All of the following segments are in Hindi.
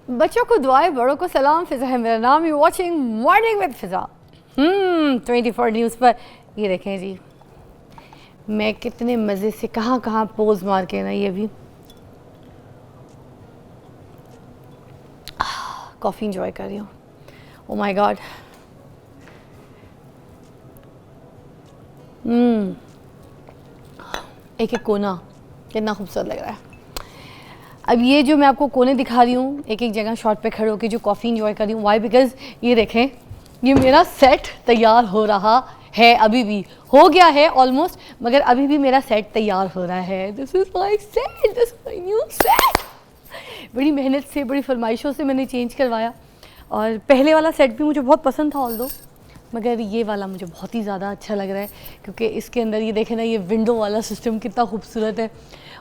बच्चों को दुआएं, बड़ों को सलाम। फिजा है मेरा नाम। You watching morning with Fiza 24 news पर। ये देखें जी, मैं कितने मज़े से कहाँ कहाँ पोज मार के ना, ये भी कॉफ़ी इंजॉय कर रही हूँ। ओ माय गॉड, एक एक कोना कितना खूबसूरत लग रहा है। अब ये जो मैं आपको कोने दिखा रही हूँ, एक एक जगह शॉट पे खड़े होकर जो कॉफ़ी इंजॉय कर रही हूँ, वाई बिकॉज ये देखें, ये मेरा सेट तैयार हो रहा है। अभी भी हो गया है ऑलमोस्ट, मगर अभी भी मेरा सेट तैयार हो रहा है। This is my set, this is my new set. बड़ी मेहनत से, बड़ी फरमाइशों से मैंने चेंज करवाया, और पहले वाला सेट भी मुझे बहुत पसंद था ऑल्दो, मगर ये वाला मुझे बहुत ही ज़्यादा अच्छा लग रहा है, क्योंकि इसके अंदर ये देखें ना, ये विंडो वाला सिस्टम कितना खूबसूरत है,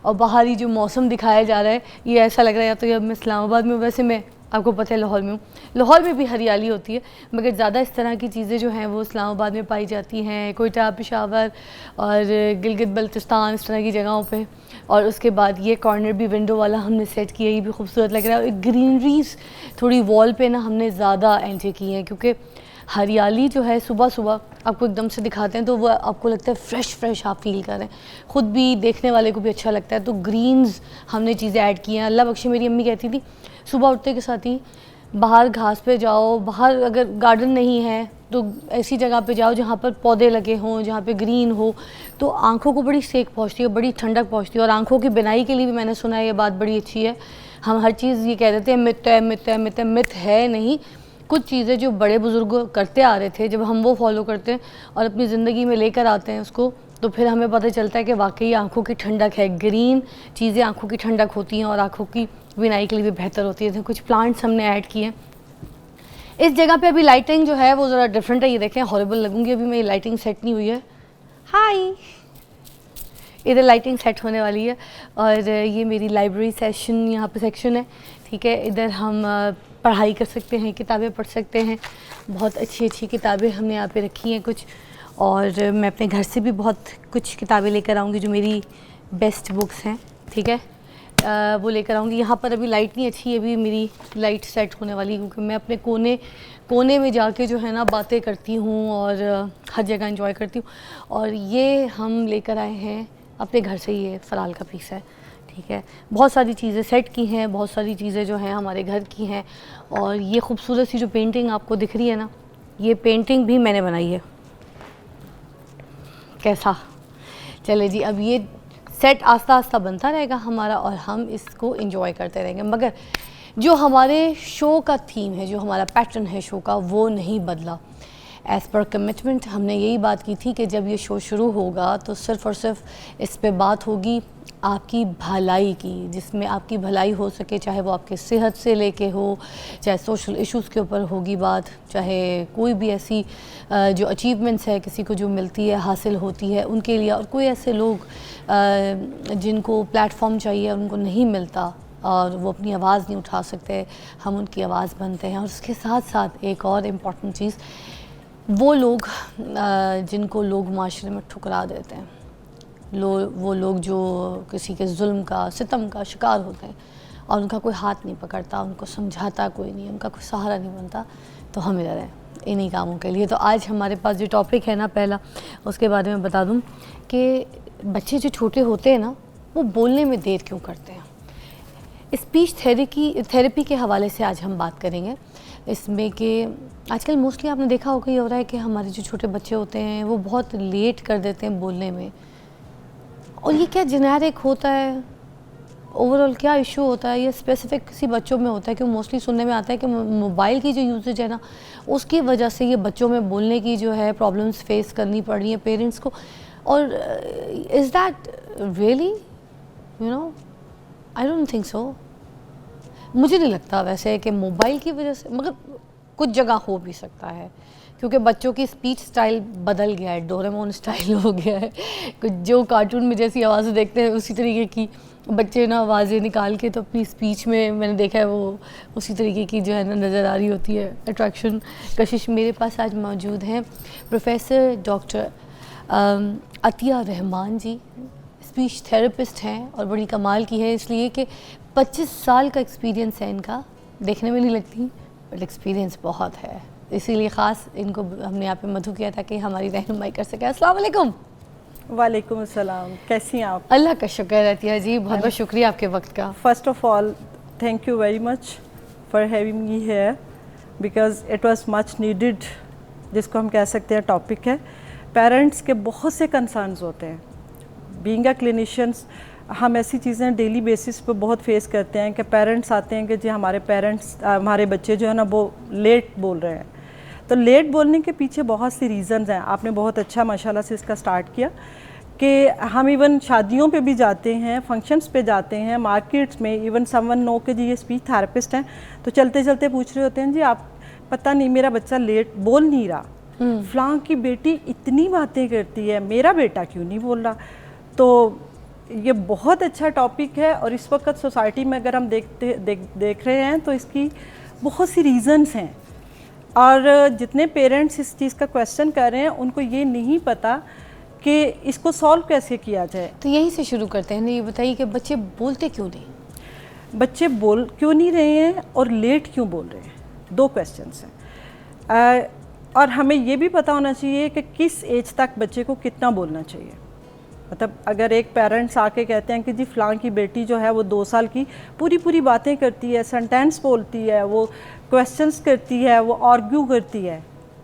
और बाहर ही जो मौसम दिखाया जा रहा है, ये ऐसा लग रहा है या तो ये अब मैं इस्लामाबाद में, वैसे मैं आपको पता है लाहौर में हूँ, लाहौर में भी हरियाली होती है, मगर ज़्यादा इस तरह की चीज़ें जो हैं वो इस्लामाबाद में पाई जाती हैं, कोयटा, पेशावर और गिलगित बल्तिस्तान, इस तरह की जगहों पे। और उसके बाद ये कॉर्नर भी विंडो वाला हमने सेट किया, ये भी खूबसूरत लग रहा है। और ग्रीनरीज थोड़ी वॉल पे ना हमने ज़्यादा एंटर की हैं, क्योंकि हरियाली जो है सुबह सुबह आपको एकदम से दिखाते हैं तो वो आपको लगता है फ्रेश आप फील कर रहे हैं, ख़ुद भी देखने वाले को भी अच्छा लगता है। तो ग्रीन्स हमने चीज़ें ऐड की हैं। अल्लाह बख्शे, मेरी अम्मी कहती थी सुबह उठते के साथ ही बाहर घास पे जाओ, बाहर अगर गार्डन नहीं है तो ऐसी जगह पे जाओ जहाँ पर पौधे लगे हों, जहाँ पे ग्रीन हो, तो आंखों को बड़ी सेक पहुँचती है, बड़ी ठंडक पहुँचती है। और आंखों की बिनाई के लिए भी मैंने सुना है ये बात बड़ी अच्छी है। हम हर चीज़ ये कह देते हैं मिथ है, मिथ है, मिथ है, मिथ है नहीं। कुछ चीज़ें जो बड़े बुज़ुर्ग करते आ रहे थे, जब हम वो फॉलो करते हैं और अपनी ज़िंदगी में लेकर आते हैं उसको, तो फिर हमें पता चलता है कि वाकई आंखों की ठंडक है। ग्रीन चीज़ें आंखों की ठंडक होती हैं और आंखों की बिनाई के लिए भी बेहतर होती है। कुछ प्लांट्स हमने ऐड किए हैं इस जगह पे। अभी लाइटिंग जो है वो ज़रा डिफरेंट है, ये देखें, हॉरिबल लगूंगी अभी मेरी लाइटिंग सेट नहीं हुई है। हाय, इधर लाइटिंग सेट होने वाली है, और ये मेरी लाइब्रेरी सेशन यहाँ पे सेक्शन है, ठीक है। इधर हम पढ़ाई कर सकते हैं, किताबें पढ़ सकते हैं, बहुत अच्छी अच्छी किताबें हमने यहाँ पे रखी हैं कुछ। और मैं अपने घर से भी बहुत कुछ किताबें लेकर आऊँगी जो मेरी बेस्ट बुक्स हैं, ठीक है, वो लेकर आऊँगी। यहाँ पर अभी लाइट नहीं अच्छी है, अभी मेरी लाइट सेट होने वाली, क्योंकि मैं अपने कोने में जाके जो है ना बातें करती हूँ और हर जगह एंजॉय करती हूँ। और ये हम लेकर आए हैं अपने घर से, ये फराल का पीस है, ठीक है। बहुत सारी चीज़ें सेट की हैं, बहुत सारी चीज़ें जो हैं हमारे घर की हैं। और ये खूबसूरत सी जो पेंटिंग आपको दिख रही है ना, ये पेंटिंग भी मैंने बनाई है। कैसा चले जी, अब ये सेट आस्ता आस्ता बनता रहेगा हमारा और हम इसको एंजॉय करते रहेंगे। मगर जो हमारे शो का थीम है, जो हमारा पैटर्न है शो का, वो नहीं बदला। एज़ पर कमिटमेंट हमने यही बात की थी कि जब ये शो शुरू होगा तो सिर्फ़ और सिर्फ इस पे बात होगी आपकी भलाई की, जिसमें आपकी भलाई हो सके, चाहे वो आपके सेहत से लेके हो, चाहे सोशल इश्यूज़ के ऊपर होगी बात, चाहे कोई भी ऐसी जो अचीवमेंट्स है किसी को जो मिलती है, हासिल होती है उनके लिए, और कोई ऐसे लोग जिनको प्लेटफॉर्म चाहिए उनको नहीं मिलता और वो अपनी आवाज़ नहीं उठा सकते, हम उनकी आवाज़ बनते हैं। और उसके साथ साथ एक और इम्पॉर्टेंट चीज़, वो लोग जिनको लोग माशरे में ठुकरा देते हैं, वो लोग जो किसी के जुल्म का, सितम का शिकार होते हैं और उनका कोई हाथ नहीं पकड़ता, उनको समझाता कोई नहीं, उनका कोई सहारा नहीं बनता, तो हम इधर हैं इन्हीं कामों के लिए। तो आज हमारे पास जो टॉपिक है ना पहला, उसके बारे में बता दूं कि बच्चे जो छोटे होते हैं ना, वो बोलने में देर क्यों करते हैं। स्पीच थेरेपी के हवाले से आज हम बात करेंगे इसमें कि आजकल मोस्टली आपने देखा होगा ये हो रहा है कि हमारे जो छोटे बच्चे होते हैं वो बहुत लेट कर देते हैं बोलने में। और ये क्या जेनेरिक होता है, ओवरऑल क्या इशू होता है, ये स्पेसिफिक किसी बच्चों में होता है कि मोस्टली सुनने में आता है कि मोबाइल की जो यूजेज है ना, उसकी वजह से ये बच्चों में बोलने की जो है प्रॉब्लम्स फेस करनी पड़ रही है पेरेंट्स को। और is that really, you know, I don't think so. मुझे नहीं लगता वैसे कि मोबाइल की वजह से, मगर कुछ जगह हो भी सकता है, क्योंकि बच्चों की स्पीच स्टाइल बदल गया है, डोरेमोन स्टाइल हो गया है। कुछ जो कार्टून में जैसी आवाज़ें देखते हैं उसी तरीके की बच्चे ना आवाज़ें निकाल के तो अपनी स्पीच में, मैंने देखा है वो उसी तरीके की जो है ना नज़र आ रही होती है। अट्रैक्शन कशिश। मेरे पास आज मौजूद हैं प्रोफेसर डॉक्टर अतिया रहमान जी, स्पीच थेरेपिस्ट हैं और बड़ी कमाल की है इसलिए कि 25 साल का एक्सपीरियंस है इनका देखने में नहीं लगती, बट एक्सपीरियंस बहुत है, इसीलिए ख़ास इनको हमने यहाँ पे मधु किया था कि हमारी रहनुमाई कर सके। अस्सलाम वालेकुम। वालेकुम अस्सलाम, कैसी हैं आप? अल्लाह का शुक्र है अतिया जी, बहुत बहुत शुक्रिया आपके वक्त का। First of all thank you very much for having me here because it was much needed, जिसको हम कह सकते हैं टॉपिक है। पेरेंट्स के बहुत से कंसर्न्स होते हैं। बीइंग अ क्लिनिशियंस हम ऐसी चीज़ें डेली बेसिस पे बहुत फेस करते हैं कि पेरेंट्स आते हैं कि जी हमारे बच्चे जो है ना वो लेट बोल रहे हैं। तो लेट बोलने के पीछे बहुत सी रीज़न्स हैं। आपने बहुत अच्छा माशाल्लाह से इसका स्टार्ट किया कि हम इवन शादियों पे भी जाते हैं, फंक्शंस पे जाते हैं, मार्केट्स में इवन समवन नो के जी ये स्पीच थेरेपिस्ट हैं, तो चलते चलते पूछ रहे होते हैं जी आप पता नहीं मेरा बच्चा लेट बोल नहीं रहा, फलां की बेटी इतनी बातें करती है, मेरा बेटा क्यों नहीं बोल रहा। तो ये बहुत अच्छा टॉपिक है और इस वक्त सोसाइटी में अगर हम देख रहे हैं तो इसकी बहुत सी रीज़न्स हैं और जितने पेरेंट्स इस चीज़ का क्वेश्चन कर रहे हैं उनको ये नहीं पता कि इसको सॉल्व कैसे किया जाए। तो यहीं से शुरू करते हैं, ये बताइए कि बच्चे बोलते क्यों नहीं, बच्चे बोल क्यों नहीं रहे हैं और लेट क्यों बोल रहे हैं, दो क्वेश्चंस हैं। और हमें ये भी पता होना चाहिए कि किस एज तक बच्चे को कितना बोलना चाहिए। मतलब अगर एक पेरेंट्स आके कहते हैं कि जी फ़लाँ की बेटी जो है वो 2 साल की पूरी बातें करती है, सेंटेंस बोलती है, वो क्वेश्चंस करती है, वो आर्ग्यू करती है,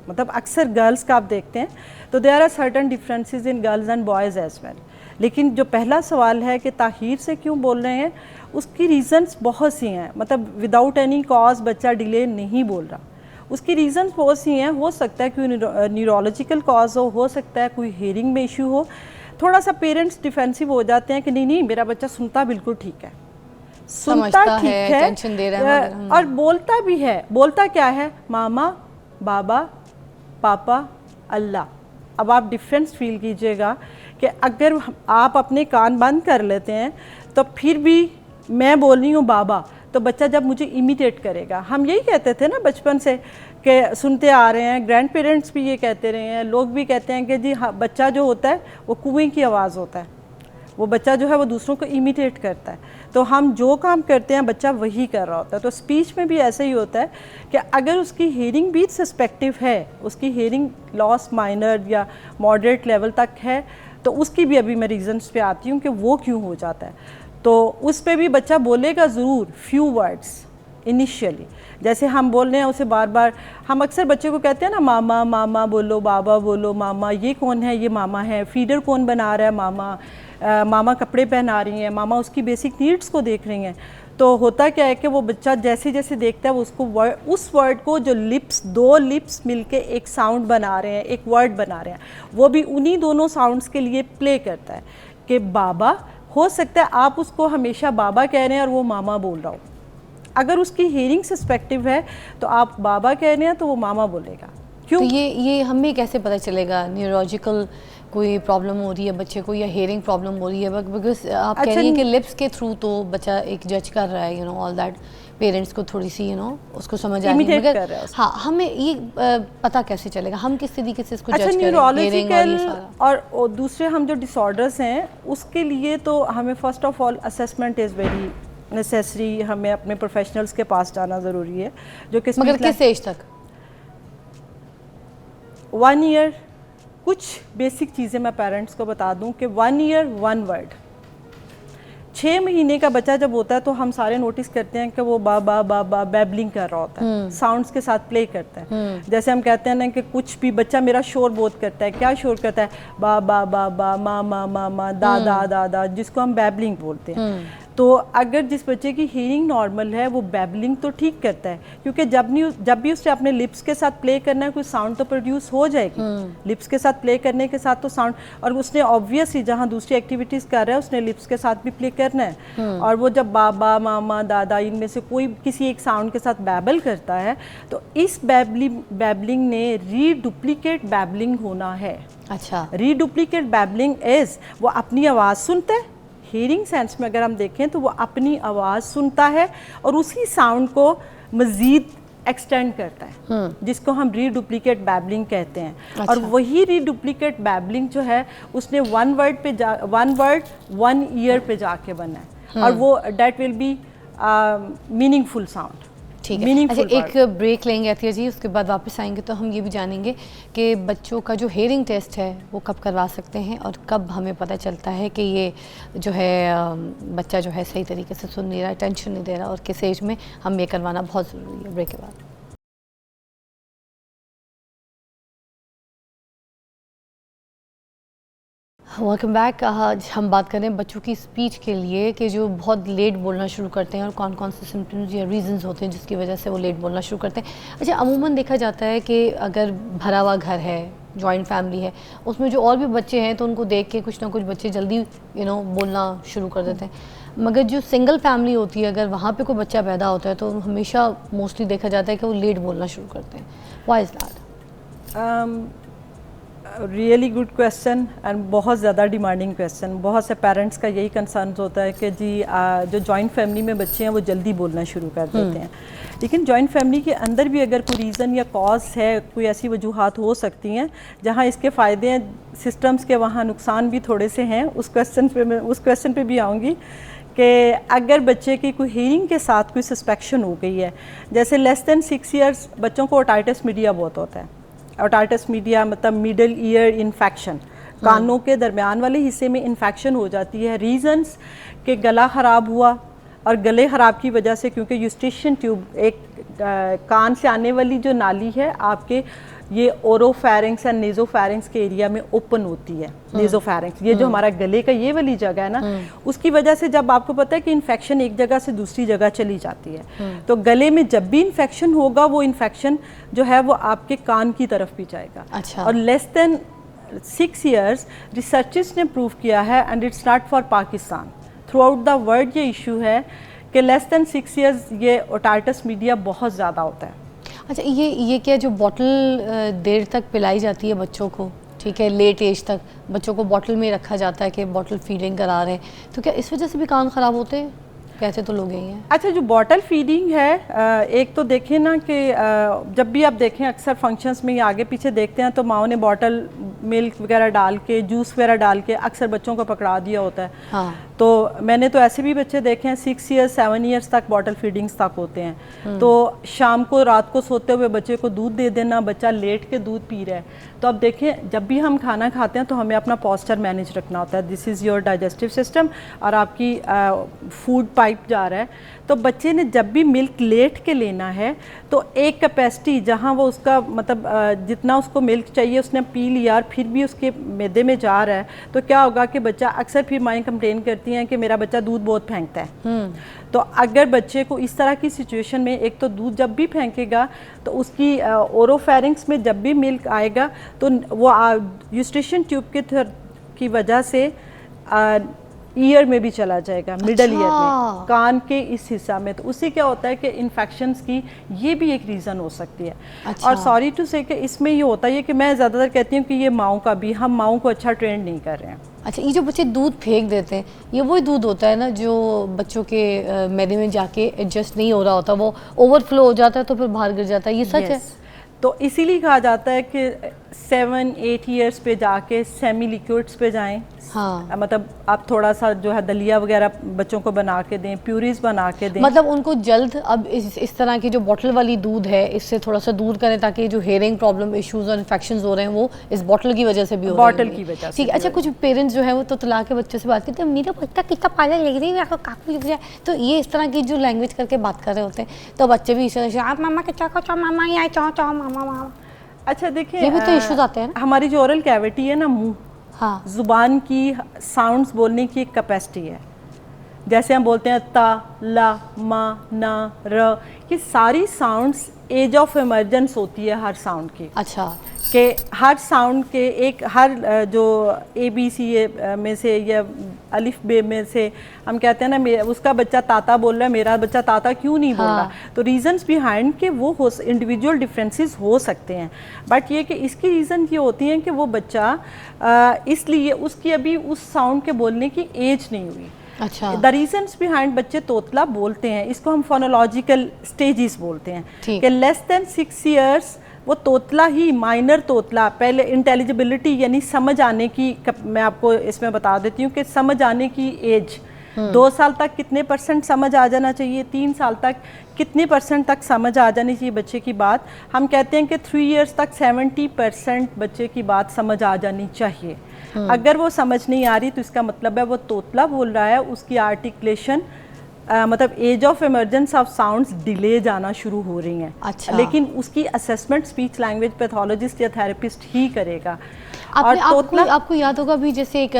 मतलब अक्सर गर्ल्स का आप देखते हैं, तो there are certain differences in girls and boys as well. लेकिन जो पहला सवाल है कि ताख़ीर से क्यों बोल रहे हैं, उसकी रीज़न्स बहुत सी हैं। मतलब विदाउट एनी कॉज बच्चा डिले नहीं बोल रहा, उसकी रीज़न्स बहुत सी हैं। हो सकता है कोई न्यूरोलॉजिकल कॉज हो सकता है कोई हेयरिंग में इशू हो। थोड़ा सा पेरेंट्स डिफेंसिव हो जाते हैं कि नहीं मेरा बच्चा सुनता बिल्कुल ठीक है, सुनता ठीक है, टेंशन दे रहा है और बोलता भी है। बोलता क्या है, मामा, बाबा, पापा, अल्लाह। अब आप डिफरेंस फील कीजिएगा कि अगर आप अपने कान बंद कर लेते हैं तो फिर भी मैं बोल रही हूँ बाबा, तो बच्चा जब मुझे इमिटेट करेगा। हम यही कहते थे ना बचपन से कि सुनते आ रहे हैं, ग्रैंड पेरेंट्स भी ये कहते रहे हैं, लोग भी कहते हैं कि जी हाँ बच्चा जो होता है वो कुएं की आवाज़ होता है, वो बच्चा जो है वो दूसरों को इमिटेट करता है। तो हम जो काम करते हैं बच्चा वही कर रहा होता है। तो स्पीच में भी ऐसा ही होता है कि अगर उसकी हेयरिंग भी सस्पेक्टिव है, उसकी हेयरिंग लॉस माइनर या मॉडरेट लेवल तक है, तो उसकी भी अभी मैं रीजंस पे आती हूँ कि वो क्यों हो जाता है। तो उस पर भी बच्चा बोलेगा ज़रूर फ्यू वर्ड्स इनिशियली, जैसे हम बोल रहे हैं उसे बार बार। हम अक्सर बच्चे को कहते हैं ना मामा मामा बोलो, बाबा बोलो, मामा ये कौन है, ये मामा है, फीडर कौन बना रहा है, मामा, मामा कपड़े पहना रही हैं, मामा उसकी बेसिक नीड्स को देख रही हैं। तो होता क्या है कि वो बच्चा जैसे जैसे देखता है वो उसको उस वर्ड को जो लिप्स, 2 लिप्स मिलके एक साउंड बना रहे हैं, एक वर्ड बना रहे हैं, वो भी उन्हीं दोनों साउंड्स के लिए प्ले करता है कि बाबा। हो सकता है आप उसको हमेशा बाबा कह रहे हैं और वो मामा बोल रहा हो। अगर उसकी हेयरिंग सस्पेक्टिव है तो आप बाबा कह रहे हैं तो वो मामा बोलेगा। क्यों? तो ये हमें कैसे पता चलेगा न्यूरोलॉजिकल कोई प्रॉब्लम हो रही है बच्चे को या हेयरिंग प्रॉब्लम हो रही है? बिकॉज आप कह रही हैं कि लिप्स के थ्रू तो बच्चा एक जज कर रहा है, ऑल दैट, पेरेंट्स को थोड़ी सी उसको समझ आ रही है, मगर हाँ हमें ये पता कैसे चलेगा, हम किस तरीके से इसको जज करें? न्यूरोलॉजिकल और दूसरे हम जो डिसऑर्डर्स हैं उसके लिए तो हमें first of all assessment is very necessary. हमें अपने प्रोफेशनल्स के पास जाना ज़रूरी है, जो कि मगर किस एज तक? 1 ईयर। कुछ बेसिक चीज़ें मैं पेरेंट्स को बता दूं कि 1 ईयर 1 वर्ड। 6 महीने का बच्चा जब होता है तो हम सारे नोटिस करते हैं कि वो बाबा बाबा बैबलिंग कर रहा होता है, साउंड्स के साथ प्ले करता है। जैसे हम कहते हैं ना कि कुछ भी बच्चा मेरा शोर बहुत करता है, क्या शोर करता है, बाबा बाबा, मामा मामा, दादा दादा, जिसको हम बैबलिंग बोलते हैं। तो अगर जिस बच्चे की हियरिंग नॉर्मल है वो बैबलिंग तो ठीक करता है, क्योंकि जब भी उसने अपने लिप्स के साथ प्ले करना है कोई साउंड तो प्रोड्यूस हो जाएगी। लिप्स के साथ प्ले करने के साथ तो साउंड, और उसने ऑब्वियसली जहाँ दूसरी एक्टिविटीज़ कर रहा है उसने लिप्स के साथ भी प्ले करना है। और वो जब बाबा मामा दादा इनमें से कोई किसी एक साउंड के साथ बैबल करता है तो इस बैबलिंग ने रीडुप्लीकेट बैबलिंग होना है। अच्छा, रीडुप्लीकेट बैबलिंग इज़ वो अपनी आवाज़ सुनता है, हियरिंग सेंस में अगर हम देखें तो वो अपनी आवाज़ सुनता है और उसी साउंड को मज़ीद एक्सटेंड करता है, जिसको हम रीडुप्लीकेट बैबलिंग कहते हैं। अच्छा। और वही रीडुप्लीकेट बैबलिंग जो है उसने 1 वर्ड 1 ईयर पे जाके बना है, और वो that will be meaningful sound. ठीक है। मीनिंगफुल। अच्छा, एक ब्रेक लेंगे अतिया जी, उसके बाद वापस आएंगे तो हम ये भी जानेंगे कि बच्चों का जो हेयरिंग टेस्ट है वो कब करवा सकते हैं और कब हमें पता चलता है कि ये जो है बच्चा जो है सही तरीके से सुन नहीं रहा, टेंशन नहीं दे रहा, और किस एज में हम ये करवाना बहुत ज़रूरी है। ब्रेक के बाद वेलकम बैक। आज हम बात करें बच्चों की स्पीच के लिए कि जो बहुत लेट बोलना शुरू करते हैं और कौन कौन से सिम्टम्स या रीजंस होते हैं जिसकी वजह से वो लेट बोलना शुरू करते हैं। अच्छा, अमूमन देखा जाता है कि अगर भरा हुआ घर है, जॉइंट फैमिली है, उसमें जो और भी बच्चे हैं तो उनको देख के कुछ ना कुछ बच्चे जल्दी बोलना शुरू कर देते हैं। मगर जो सिंगल फैमिली होती है, अगर वहाँ पे कोई बच्चा पैदा होता है तो हमेशा मोस्टली देखा जाता है कि वो लेट बोलना शुरू करते हैं। Why is that? Really good question and बहुत ज़्यादा डिमांडिंग क्वेश्चन। बहुत से पेरेंट्स का यही कंसर्न होता है कि जी जो जॉइंट फैमिली में बच्चे हैं वो जल्दी बोलना शुरू कर देते हैं, लेकिन जॉइंट फैमिली के अंदर भी अगर कोई रीज़न या कॉज है, कोई ऐसी वजूहात हो सकती हैं जहां इसके फ़ायदे हैं सिस्टम्स के, वहां नुकसान भी थोड़े से हैं। उस क्वेश्चन पे भी आऊँगी कि अगर बच्चे की कोई हीयरिंग के साथ कोई सस्पेक्शन हो गई है, जैसे लेस दैन 6 ईयर्स बच्चों को ओटाइटिस मीडिया बहुत होता है। ओटाइटिस मीडिया मतलब मिडल ईयर इन्फेक्शन, कानों के दरमियान वाले हिस्से में इन्फेक्शन हो जाती है। रीजंस के गला ख़राब हुआ, और गले ख़राब की वजह से क्योंकि यूस्टेशियन ट्यूब एक कान से आने वाली जो नाली है आपके ये ओरोफेरिंक्स एंड नेजोफेरिंक्स के एरिया में ओपन होती है। नेजोफेरिंक्स ये जो हमारा गले का ये वाली जगह है ना, उसकी वजह से जब आपको पता है कि इन्फेक्शन एक जगह से दूसरी जगह चली जाती है, तो गले में जब भी इन्फेक्शन होगा वो इन्फेक्शन जो है वो आपके कान की तरफ भी जाएगा। अच्छा। और लेस देन 6 ईयर्स रिसर्चर्स ने प्रूव किया है, and it's not for Pakistan, through out the world ये इशू है कि लेस देन 6 ईयर्स ये ओटाइटिस मीडिया बहुत ज़्यादा होता है। अच्छा, ये क्या जो बॉटल देर तक पिलाई जाती है बच्चों को, ठीक है, लेट एज तक बच्चों को बॉटल में रखा जाता है कि बॉटल फीडिंग करा रहे हैं, तो क्या इस वजह से भी कान ख़राब होते हैं? कहते तो लोग यही हैं। अच्छा, जो बॉटल फीडिंग है, एक तो देखें ना कि जब भी आप देखें अक्सर फंक्शंस में आगे पीछे देखते हैं तो माओ ने बॉटल मिल्क वगैरह डाल के, जूस वगैरह डाल के अक्सर बच्चों को पकड़ा दिया होता है। हाँ। तो मैंने तो ऐसे भी बच्चे देखे हैं 6 ईयर्स 7 ईयर्स तक बॉटल फीडिंग्स तक होते हैं। तो शाम को रात को सोते हुए बच्चे को दूध दे देना, बच्चा लेट के दूध पी रहा है। तो अब देखें, जब भी हम खाना खाते हैं तो हमें अपना पोस्चर मैनेज रखना होता है। This is your digestive system, और आपकी फूड पाइप जा रहा है। तो बच्चे ने जब भी मिल्क लेट के लेना है तो एक कैपेसिटी जहाँ वो उसका मतलब जितना उसको मिल्क चाहिए उसने पी लिया और फिर भी उसके मैदे में जा रहा है, तो क्या होगा कि बच्चा अक्सर फिर माएँ कंप्लेन करती हैं कि मेरा बच्चा दूध बहुत फेंकता है। तो अगर बच्चे को इस तरह की सिचुएशन में, एक तो दूध जब भी फेंकेगा तो उसकी ओरोफेरिंक्स में जब भी मिल्क आएगा तो वो यूस्टेशियन ट्यूब की वजह से ईयर में भी चला जाएगा, मिडल ईयर में, कान के इस हिस्सा में। तो उससे क्या होता है कि इन्फेक्शंस की ये भी एक रीज़न हो सकती है। अच्छा। और सॉरी टू से कि इसमें ये होता है कि मैं ज़्यादातर कहती हूँ कि ये माओं का भी, हम माओं को अच्छा ट्रेंड नहीं कर रहे हैं। अच्छा, ये जो बच्चे दूध फेंक देते हैं, ये वही दूध होता है ना जो बच्चों के मैदे में जाके एडजस्ट नहीं हो रहा होता, वो ओवरफ्लो हो जाता है तो फिर बाहर गिर जाता है, ये सच है? तो इसीलिए कहा जाता है कि 7-8 ईयर्स पे जाके सेमी लिक्विड्स पे जाएं। हाँ। मतलब आप थोड़ा सा जो है दलिया वगैरह बच्चों को बना के दें, प्यूरीज बना के दें। मतलब उनको जल्द अब इस तरह की जो बॉटल वाली दूध है इससे थोड़ा सा दूर करें ताकि जो हेयरिंग प्रॉब्लम इश्यूज और इन्फेक्शंस हो रहे हैं वो इस बॉटल की वजह से भी हो रहे हैं। बॉटल की वजह से। ठीक है। अच्छा, कुछ पेरेंट्स जो है वो तो तला के बच्चे से बात करते हैं, मेरा बच्चा कितना पागल लग रही है, काफ़ी लग रहा है, तो ये इस तरह की जो लैंग्वेज करके बात कर रहे होते हैं तो बच्चे भी इस तरह से आप मामा के चाहो मामा, या चाहो मामा मामा। अच्छा देखिए, ये भी तो इश्यूज आते हैं ना। हमारी जो ओरल कैविटी है ना, मुंह, हाँ, जुबान की साउंड्स बोलने की एक कैपेसिटी है। जैसे हम बोलते हैं ता, ला, मा, ना, र, ये सारी साउंड्स एज ऑफ इमरजेंस होती है हर साउंड की। अच्छा। कि हर साउंड के एक हर जो ABC में से या अलिफ बे में से हम कहते हैं ना, उसका बच्चा ताता बोल रहा है, मेरा बच्चा ताता क्यों नहीं बोल रहा। तो रीजंस बिहाइंड के वो इंडिविजुअल डिफरेंसेस हो सकते हैं, बट ये कि इसकी रीज़न ये होती हैं कि वो बच्चा इसलिए उसकी अभी उस साउंड के बोलने की एज नहीं हुई। अच्छा। द रीजंस बिहाइंड बच्चे तोतला बोलते हैं, इसको हम फोनोलॉजिकल स्टेजेस बोलते हैं कि लेस देन 6 ईयर्स वो तोतला ही, माइनर तोतला, पहले इंटेलिजिबिलिटी यानी समझ आने की, मैं आपको इसमें बता देती हूँ कि समझ आने की एज 2 साल तक कितने % समझ आ जाना चाहिए, 3 साल तक कितने % तक समझ आ जानी चाहिए बच्चे की बात। हम कहते हैं कि 3 इयर्स तक 70% बच्चे की बात समझ आ जानी चाहिए। अगर वो समझ नहीं आ रही तो इसका मतलब है वो तोतला बोल रहा है, उसकी आर्टिकुलेशन मतलब age of emergence of sounds delay जाना शुरू हो रही हैं। अच्छा। लेकिन उसकी असेसमेंट स्पीच लैंग्वेज पैथोलॉजिस्ट या थेरेपिस्ट ही करेगा। आपको याद होगा अभी जैसे एक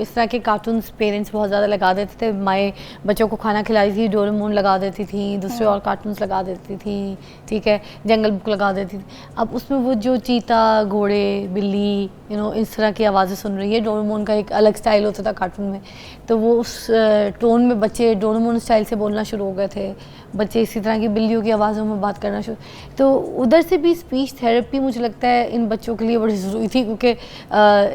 इस तरह के कार्टून्स पेरेंट्स बहुत ज़्यादा लगा देते थे, माएँ बच्चों को खाना खिलाई थी, डोरेमोन लगा देती थी, दूसरे और कार्टून्स लगा देती थी, ठीक है, जंगल बुक लगा देती थी। अब उसमें वो जो चीता, घोड़े, बिल्ली, इस तरह की आवाज़ें सुन रही है। डोरेमोन का एक अलग स्टाइल होता था कार्टून में, तो वो उस टोन में बच्चे डोरेमोन स्टाइल से बोलना शुरू हो गए थे। बच्चे इसी तरह की बिल्लियों की आवाज़ों में बात करना शुरू, तो उधर से भी स्पीच थेरेपी मुझे लगता है इन बच्चों के लिए बड़ी ज़रूरी थी, क्योंकि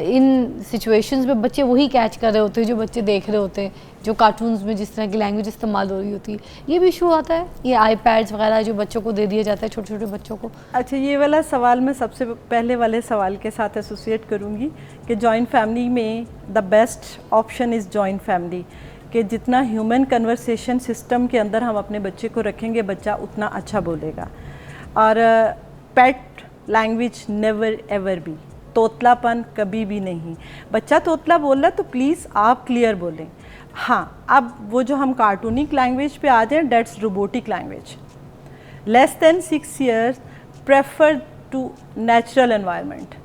इन सिचुएशंस में बच्चे वही कैच कर रहे होते हैं जो बच्चे देख रहे होते हैं, जो कार्टून्स में जिस तरह की लैंग्वेज इस्तेमाल हो रही होती है। ये भी इशू आता है, ये आईपैड्स वगैरह जो बच्चों को दे दिया जाता है, छोटे छोटे बच्चों को। अच्छा, ये वाला सवाल मैं सबसे पहले वाले सवाल के साथ एसोसिएट करूँगी कि जॉइंट फैमिली में the best option is joint family, कि जितना ह्यूमन कन्वर्सेशन सिस्टम के अंदर हम अपने बच्चे को रखेंगे बच्चा उतना अच्छा बोलेगा। और पेट लैंग्वेज नेवर एवर बी, तोतलापन कभी भी नहीं। बच्चा तोतला बोल रहा तो प्लीज़ आप क्लियर बोलें। हाँ, अब वो जो हम कार्टूनिक लैंग्वेज पे आ जाएं, that's robotic language. Less than 6 years prefer to natural environment,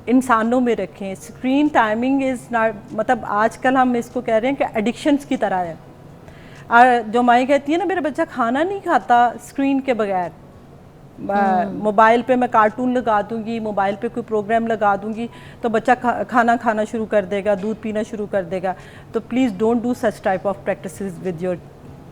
इंसानों में रखें। स्क्रीन टाइमिंग इज़ नॉट, मतलब आजकल हम इसको कह रहे हैं कि एडिक्शंस की तरह है। और जो माएँ कहती है ना मेरा बच्चा खाना नहीं खाता स्क्रीन के बगैर, मोबाइल पे मैं कार्टून लगा दूंगी, मोबाइल पे कोई प्रोग्राम लगा दूंगी तो बच्चा खाना खाना शुरू कर देगा, दूध पीना शुरू कर देगा। तो please don't do such type of practices with your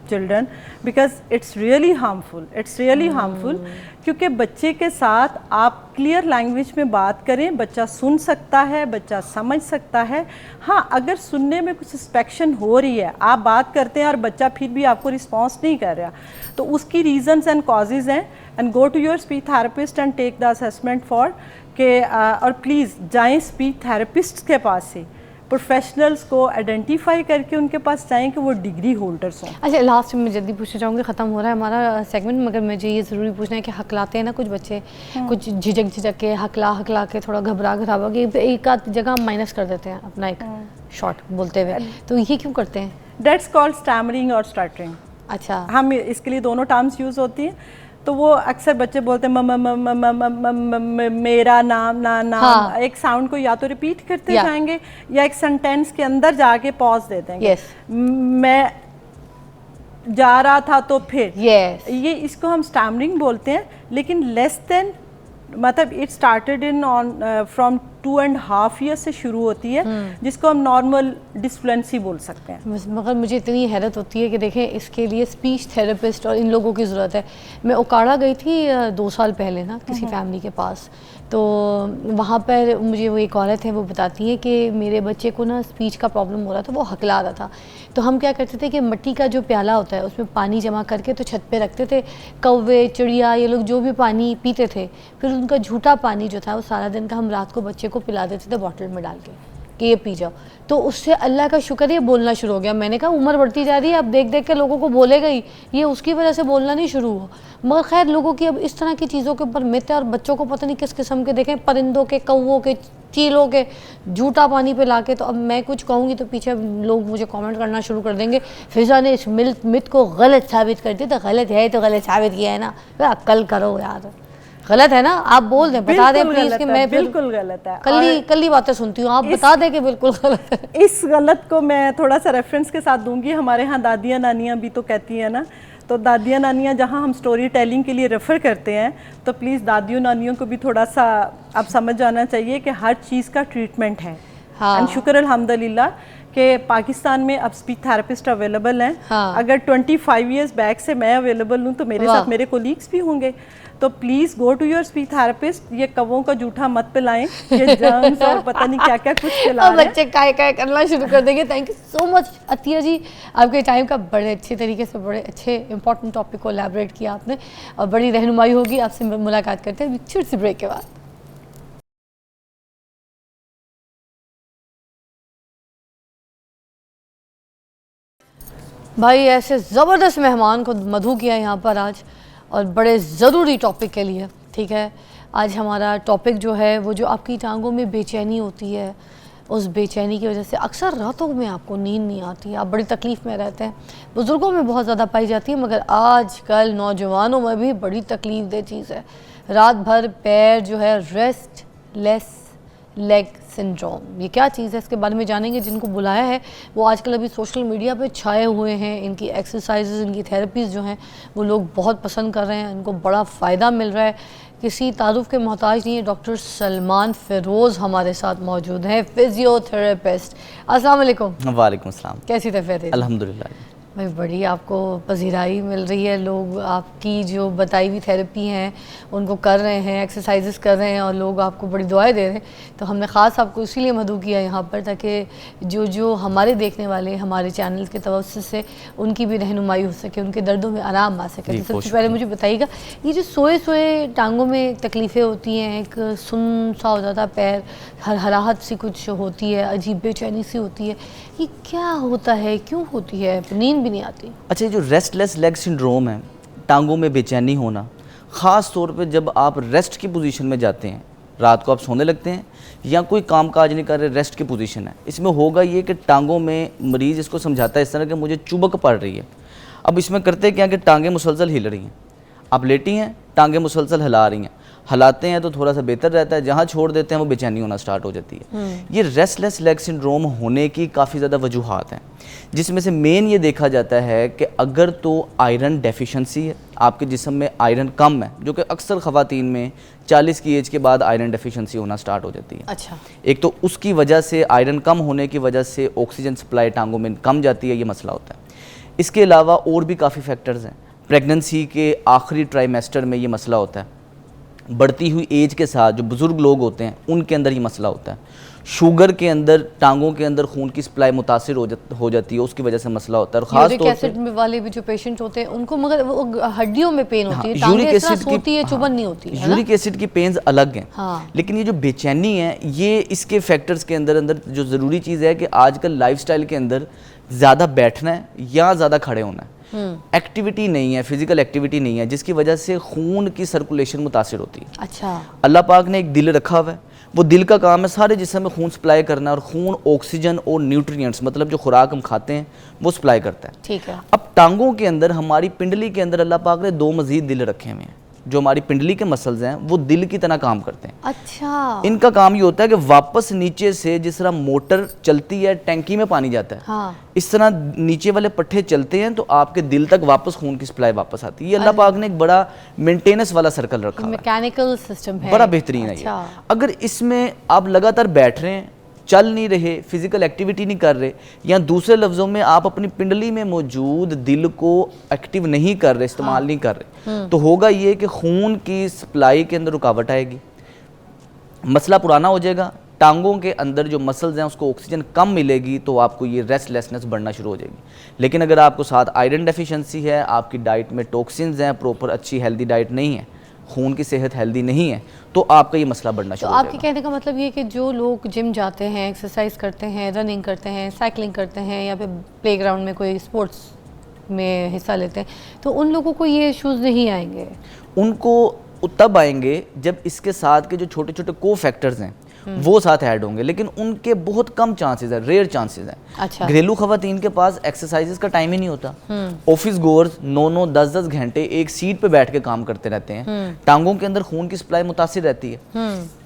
children, because it's really harmful, it's really harmful. क्योंकि बच्चे के साथ आप क्लियर लैंग्वेज में बात करें, बच्चा सुन सकता है, बच्चा समझ सकता है। हाँ, अगर सुनने में कुछ सस्पेक्शन हो रही है, आप बात करते हैं और बच्चा फिर भी आपको रिस्पॉन्स नहीं कर रहा, तो उसकी रीजंस एंड कॉजेज़ हैं, and go to your speech therapist and take the assessment for के। और प्लीज़ जाएं स्पीच थेरेपिस्ट के पास से, प्रोफेशनल्स को आइडेंटिफाई करके उनके पास जाएं कि वो डिग्री होल्डर्स हों। अच्छा, लास्ट में जल्दी पूछना चाहूँगी, ख़त्म हो रहा है हमारा सेगमेंट, मगर मुझे ये ज़रूरी पूछना है कि हकलाते हैं ना कुछ बच्चे, कुछ झिझक के हकला के थोड़ा घबरा के एक आध जगह माइनस कर देते हैं अपना एक शॉर्ट बोलते हुए, तो ये क्यों करते हैं? डेट्स कॉल्ड स्टैमरिंग और स्टटरिंग। अच्छा, हम इसके लिए दोनों टर्म्स यूज़ होती हैं। तो वो अक्सर बच्चे बोलते हैं मेरा नाम ना नाम। हाँ। एक साउंड को या तो रिपीट करते जाएंगे या एक सेंटेंस के अंदर जाके पॉज दे देंगे। मैं जा रहा था तो फिर ये इसको हम स्टैमरिंग बोलते हैं। लेकिन लेस देन, मतलब it started in on from 2.5 years से शुरू होती है, जिसको हम नॉर्मल डिस्फ्लुएंसी बोल सकते हैं। मगर मुझे इतनी हैरत होती है कि देखें, इसके लिए स्पीच थेरेपिस्ट और इन लोगों की ज़रूरत है। मैं ओकाड़ा गई थी 2 साल पहले ना किसी फैमिली के पास, तो वहाँ पर मुझे वो एक औरत है, वो बताती है कि मेरे बच्चे को ना स्पीच का प्रॉब्लम हो रहा था, वो हकला रहा था। तो हम क्या करते थे कि मिट्टी का जो प्याला होता है उसमें पानी जमा करके तो छत पे रखते थे, कौवे चिड़िया ये लोग जो भी पानी पीते थे, फिर उनका झूठा पानी जो था वो सारा दिन का हम रात को बच्चे को पिला देते थे बॉटल में डाल के कि ये पी जाओ। तो उससे अल्लाह का शुक्र ये बोलना शुरू हो गया। मैंने कहा उम्र बढ़ती जा रही है, अब देख देख के लोगों को बोलेगा ही, ये उसकी वजह से बोलना नहीं शुरू हुआ। मगर खैर, लोगों की अब इस तरह की चीज़ों के ऊपर मिथ है, और बच्चों को पता नहीं किस किस्म के देखें, परिंदों के, कौवों के, चीलों के झूठा पानी पे लाके। तो अब मैं कुछ कहूँगी तो पीछे लोग मुझे कमेंट करना शुरू कर देंगे, फिजा ने इस मिथ को गलत साबित कर दिया। तो गलत है तो गलत साबित किया है ना, अक्ल करो यार, गलत है ना, आप बोल दें, बता दें प्लीज कि मैं बिल्कुल गलत है। कल ही बातें सुनती हूँ, आप बता दें कि बिल्कुल गलत है। इस गलत को मैं थोड़ा सा रेफरेंस के साथ दूंगी। हमारे यहाँ दादियाँ नानियाँ भी तो कहती हैं ना, तो दादियाँ नानियाँ जहाँ हम स्टोरी टेलिंग के लिए रेफ़र करते हैं, तो प्लीज़ दादियों नानियों को भी थोड़ा सा अब समझ जाना चाहिए कि हर चीज़ का ट्रीटमेंट है। हाँ। शुक्र अल्हम्दुलिल्लाह कि पाकिस्तान में अब स्पीच थेरेपिस्ट अवेलेबल हैं। हाँ। अगर 25 ईयर्स बैक से मैं अवेलेबल हूँ तो मेरे साथ मेरे कोलीग्स भी होंगे। तो please go to your speech therapist. ये कवों का जूठा मत पिलाएं, ये जर्म्स और पता नहीं क्या क्या कुछ पिला रहे हैं। बच्चे काय काय करना शुरू कर देंगे। Thank you so much Atiya ji, आपके टाइम का बड़े अच्छे तरीके से, बड़े अच्छे इंपॉर्टेंट टॉपिक को एलैबोरेट किया आपने, और बड़ी रहनुमाई होगी। आपसे मुलाकात करते हैं छोटी सी ब्रेक के बाद। भाई ऐसे ज़बरदस्त मेहमान को मधु किया यहाँ पर आज, और बड़े ज़रूरी टॉपिक के लिए। ठीक है, आज हमारा टॉपिक जो है वो जो आपकी टांगों में बेचैनी होती है, उस बेचैनी की वजह से अक्सर रातों में आपको नींद नहीं आती, आप बड़ी तकलीफ़ में रहते हैं। बुज़ुर्गों में बहुत ज़्यादा पाई जाती है, मगर आजकल नौजवानों में भी बड़ी तकलीफ़ दे चीज़ है। रात भर पैर जो है रेस्टलेस लेग सिंड्रोम, ये क्या चीज़ है इसके बारे में जानेंगे। जिनको बुलाया है वो आजकल अभी सोशल मीडिया पे छाए हुए हैं, इनकी एक्सरसाइजेज, इनकी थेरेपीज़ जो हैं वो लोग बहुत पसंद कर रहे हैं, इनको बड़ा फ़ायदा मिल रहा है, किसी तारुफ के मोहताज नहीं है। डॉक्टर सलमान फ़िरोज़ हमारे साथ मौजूद हैं, फिजियोथेरेपिस्ट। अस्सलाम वालेकुम। वालेकुम अस्सलाम। कैसी तबीयत है? अल्हम्दुलिल्लाह। भाई बड़ी आपको पजीराई मिल रही है, लोग आपकी जो बताई हुई थेरेपी हैं उनको कर रहे हैं, एक्सरसाइजेस कर रहे हैं, और लोग आपको बड़ी दुआएं दे रहे हैं। तो हमने ख़ास आपको इसीलिए मदऊ किया यहाँ पर, ताकि जो हमारे देखने वाले हमारे चैनल के तवज्जुह से उनकी भी रहनुमाई हो सके, उनके दर्दों में आराम आ सके। तो सबसे पहले मुझे बताइएगा, ये जो सोए सोए टांगों में तकलीफ़ें होती हैं, एक सुन सा हो जाता पैर, हराहट सी कुछ होती है, अजीब बेचैनी सी होती है, ये क्या होता है, क्यों होती है, नींद भी नहीं आती? अच्छा, ये जो रेस्टलेस लेग सिंड्रोम है, टांगों में बेचैनी होना, ख़ास तौर पे जब आप रेस्ट की पोजीशन में जाते हैं, रात को आप सोने लगते हैं या कोई काम काज नहीं कर रहे, रेस्ट की पोजीशन है, इसमें होगा ये कि टांगों में मरीज़ इसको समझाता है इस तरह कि मुझे चुभक पड़ रही है। अब इसमें करते क्या कि टांगें मुसलसल हिल रही हैं, आप लेटी हैं, टांगें मुसलसल हिला रही हैं, हलाते हैं तो थोड़ा सा बेहतर रहता है, जहाँ छोड़ देते हैं वो बेचैनी होना स्टार्ट हो जाती है। ये रेस्टलेस लेग सिंड्रोम होने की काफ़ी ज़्यादा वजूहात हैं, जिसमें से मेन ये देखा जाता है कि अगर तो आयरन डेफिशिएंसी है, आपके जिस्म में आयरन कम है, जो कि अक्सर ख़वातीन में 40 की एज के बाद आयरन डेफिशिएंसी होना स्टार्ट हो जाती है। अच्छा, एक तो उसकी वजह से, आयरन कम होने की वजह से ऑक्सीजन सप्लाई टांगों में कम जाती है, ये मसला होता है। इसके अलावा और भी काफ़ी फैक्टर्स हैं। प्रेगनेंसी के आखिरी ट्राइमेस्टर में ये मसला होता है, बढ़ती हुई एज के साथ जो बुज़ुर्ग लोग होते हैं उनके अंदर ये मसला होता है, शुगर के अंदर, टांगों के अंदर खून की सप्लाई मुतासिर हो जाती है, उसकी वजह से मसला होता है। और ख़ास तौर पे वाले भी जो पेशेंट होते हैं उनको मगर वो हड्डियों में पेन होती है, यूरिक एसिड की होती है, चुभन नहीं होती है, यूरिक एसिड की पेन्स अलग हैं। हाँ। लेकिन ये जो बेचैनी है, ये इसके फैक्टर्स के अंदर जो ज़रूरी चीज़ है कि आजकल लाइफस्टाइल के अंदर ज़्यादा बैठना है या ज़्यादा खड़े होना है, एक्टिविटी नहीं है, फिजिकल एक्टिविटी नहीं है, जिसकी वजह से खून की सर्कुलेशन मुतासिर होती है। अच्छा, अल्लाह पाक ने एक दिल रखा हुआ है, वो दिल का काम है सारे जिस्म में खून सप्लाई करना, और खून ऑक्सीजन और न्यूट्रिएंट्स, मतलब जो खुराक हम खाते हैं वो सप्लाई करता है। ठीक है। अब टांगों के अंदर, हमारी पिंडली के अंदर अल्लाह पाक ने 2 मजीद दिल रखे हुए हैं, जो हमारी पिंडली के मसल्स हैं वो दिल की तरह काम करते हैं। अच्छा, इनका काम ये होता है कि वापस नीचे से जिस तरह मोटर चलती है, टैंकी में पानी जाता है, हाँ। इस तरह नीचे वाले पट्टे चलते हैं तो आपके दिल तक वापस खून की सप्लाई वापस आती है। ये अल्लाह पाक ने एक बड़ा मेंटेनेंस वाला सर्कल रखा है, मैकेनिकल सिस्टम है, बड़ा बेहतरीन है अच्छा। ये। अगर इसमें आप लगातार बैठ रहे हैं, चल नहीं रहे, फिजिकल एक्टिविटी नहीं कर रहे, या दूसरे लफ्ज़ों में आप अपनी पिंडली में मौजूद दिल को एक्टिव नहीं कर रहे, इस्तेमाल नहीं कर रहे, तो होगा ये कि खून की सप्लाई के अंदर रुकावट आएगी, मसला पुराना हो जाएगा, टांगों के अंदर जो मसल्स हैं उसको ऑक्सीजन कम मिलेगी, तो आपको ये रेस्टलेसनेस बढ़ना शुरू हो जाएगी। लेकिन अगर आपको साथ आयरन डेफिशिएंसी है, आपकी डाइट में टॉक्सिन्स हैं, प्रॉपर अच्छी हेल्दी डाइट नहीं है, खून की सेहत हेल्दी नहीं है, तो आपका ये मसला बढ़ना शुरू हो जाएगा। आपके कहने का मतलब ये कि जो लोग जिम जाते हैं, एक्सरसाइज करते हैं, रनिंग करते हैं, साइकिलिंग करते हैं, या फिर प्लेग्राउंड में कोई स्पोर्ट्स में हिस्सा लेते हैं, तो उन लोगों को ये इश्यूज़ नहीं आएंगे? उनको तब आएंगे जब इसके साथ के जो छोटे छोटे को फैक्टर्स हैं वो साथ ऐड होंगे, लेकिन उनके बहुत कम चांसेस है, रेयर चांसेस हैं। अच्छा। घरेलू खवातीन के पास एक्सरसाइजेस का टाइम ही नहीं होता, ऑफिस गोअर्स 9-9, 10-10 घंटे एक सीट पे बैठ के काम करते रहते हैं, टांगों के अंदर खून की सप्लाई मुतासिर रहती है।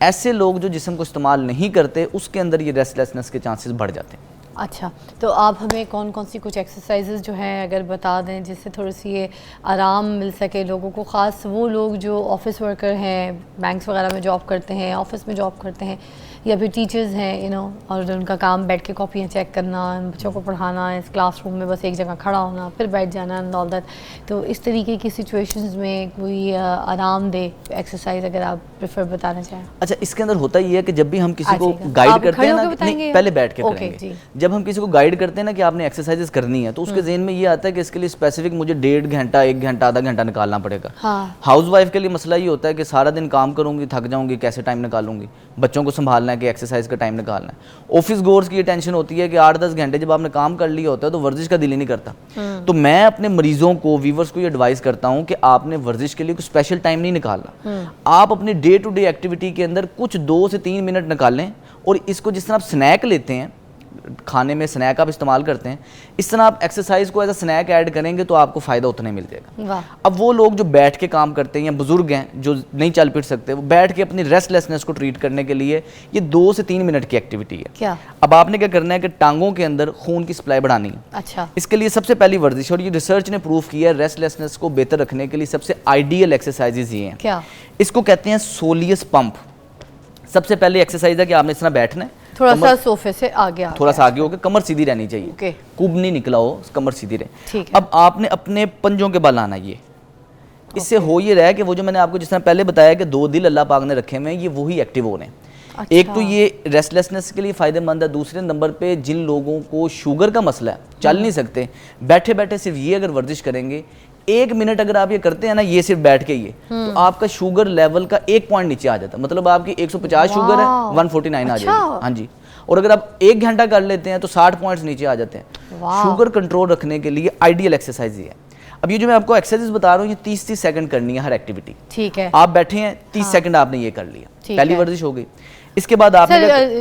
ऐसे लोग जो जिस्म को इस्तेमाल नहीं करते, उसके अंदर ये रेस्टलेसनेस के चांसेस बढ़ जाते हैं। अच्छा, तो आप हमें कौन कौन सी कुछ एक्सरसाइजेज जो हैं अगर बता दें, जिससे थोड़ी सी ये आराम मिल सके लोगों को, ख़ास वो लोग जो ऑफिस वर्कर हैं, बैंक्स वगैरह में जॉब करते हैं, ऑफिस में जॉब करते हैं, या फिर टीचर्स हैं, और उनका काम बैठ के कॉपियाँ चेक करना, बच्चों को पढ़ाना, इस क्लासरूम में बस एक जगह खड़ा होना, फिर बैठ जाना एंड ऑल दैट। तो इस तरीके की सिचुएशंस में कोई आरामदेह एक्सरसाइज अगर आप प्रेफर बताना चाहें। अच्छा, इसके अंदर होता ही है कि जब भी हम किसी को गाइड करते हैं ना, नहीं, पहले बैठ के करेंगे। जब हम किसी को गाइड करते हैं ना कि आपने एक्सरसाइजेस करनी है, तो उसके जहन में ये आता है कि इसके लिए स्पेसिफिक मुझे 1.5 घंटा, 1 घंटा, आधा घंटा निकालना पड़ेगा। हाँ। हाउस वाइफ के लिए मसला ये होता है कि सारा दिन काम करूंगी, थक जाऊंगी, कैसे टाइम निकालूंगी, बच्चों को संभालना है कि एक्सरसाइज का टाइम निकालना है। ऑफिस गोर्स की ये टेंशन होती है कि 8-10 घंटे जब आपने काम कर लिया होता है तो वर्जिश का दिल ही नहीं करता। तो मैं अपने मरीजों को, व्यूवर्स को ये एडवाइस करता हूँ कि आपने वर्जिश के लिए कुछ स्पेशल टाइम नहीं निकालना। आप अपने डे टू डे एक्टिविटी के अंदर कुछ 2 से 3 मिनट निकालें, और इसको जिस तरह आप स्नैक लेते हैं, खाने में स्नैक आप इस्तेमाल करते हैं, इस तरह आप एक्सरसाइज को एज अ स्नैक ऐड करेंगे तो आपको फ़ायदा उतना ही मिल जाएगा। वाह। अब वो लोग जो बैठ के काम करते हैं या बुजुर्ग हैं जो नहीं चल फिर सकते, वो बैठ के अपनी रेस्टलेसनेस को ट्रीट करने के लिए ये 2 से 3 मिनट की एक्टिविटी है। क्या? अब आपने क्या करना है कि टांगों के अंदर खून की सप्लाई बढ़ानी है। अच्छा। इसके लिए सबसे पहली वर्जिश, और ये रिसर्च ने प्रूव किया है, रेस्टलेसनेस को बेहतर रखने के लिए सबसे आइडियल एक्सरसाइजेज ये हैं। क्या? इसको कहते हैं सोलियस पंप। सबसे पहले एक्सरसाइज है कि आपने इस तरह बैठना है, थोड़ा सा सोफे से आगे थोड़ा सा आगे होकर, कमर सीधी रहनी चाहिए। ओके। कुब नहीं निकला हो, कमर सीधी रहे। ठीक है। अब आपने अपने पंजों के बल आना, ये इससे हो ये रहा है कि वो जो मैंने आपको जिस तरह पहले बताया कि 2 दिल अल्लाह पाक ने रखे हुए हैं, ये वही एक्टिव हो रहे हैं। अच्छा। एक तो ये रेस्टलेसनेस के लिए फ़ायदेमंद है, दूसरे नंबर पे जिन लोगों को शुगर का मसला है, चल नहीं सकते, बैठे बैठे सिर्फ ये अगर वर्जिश करेंगे, 1 मिनट अगर आप ये करते हैं ना, ये सिर्फ बैठ के ये, तो आपका शुगर लेवल का 1 पॉइंट नीचे आ जाता है। मतलब आपकी 150 शुगर है, 149 आ जाएगी। हाँ जी। और अगर आप 1 घंटा कर लेते हैं तो 60 पॉइंट्स नीचे आ जाते हैं। शुगर कंट्रोल रखने के लिए आइडियल एक्सरसाइज ये है। अब ये जो मैं आपको एक्सरसाइज बता रहा हूँ, ये 30-30 सेकंड करनी है हर एक्टिविटी। ठीक है। आप बैठे हैं, 30 सेकंड आपने ये कर लिया, पहली वर्जिश हो गई। इसके बाद सर आपने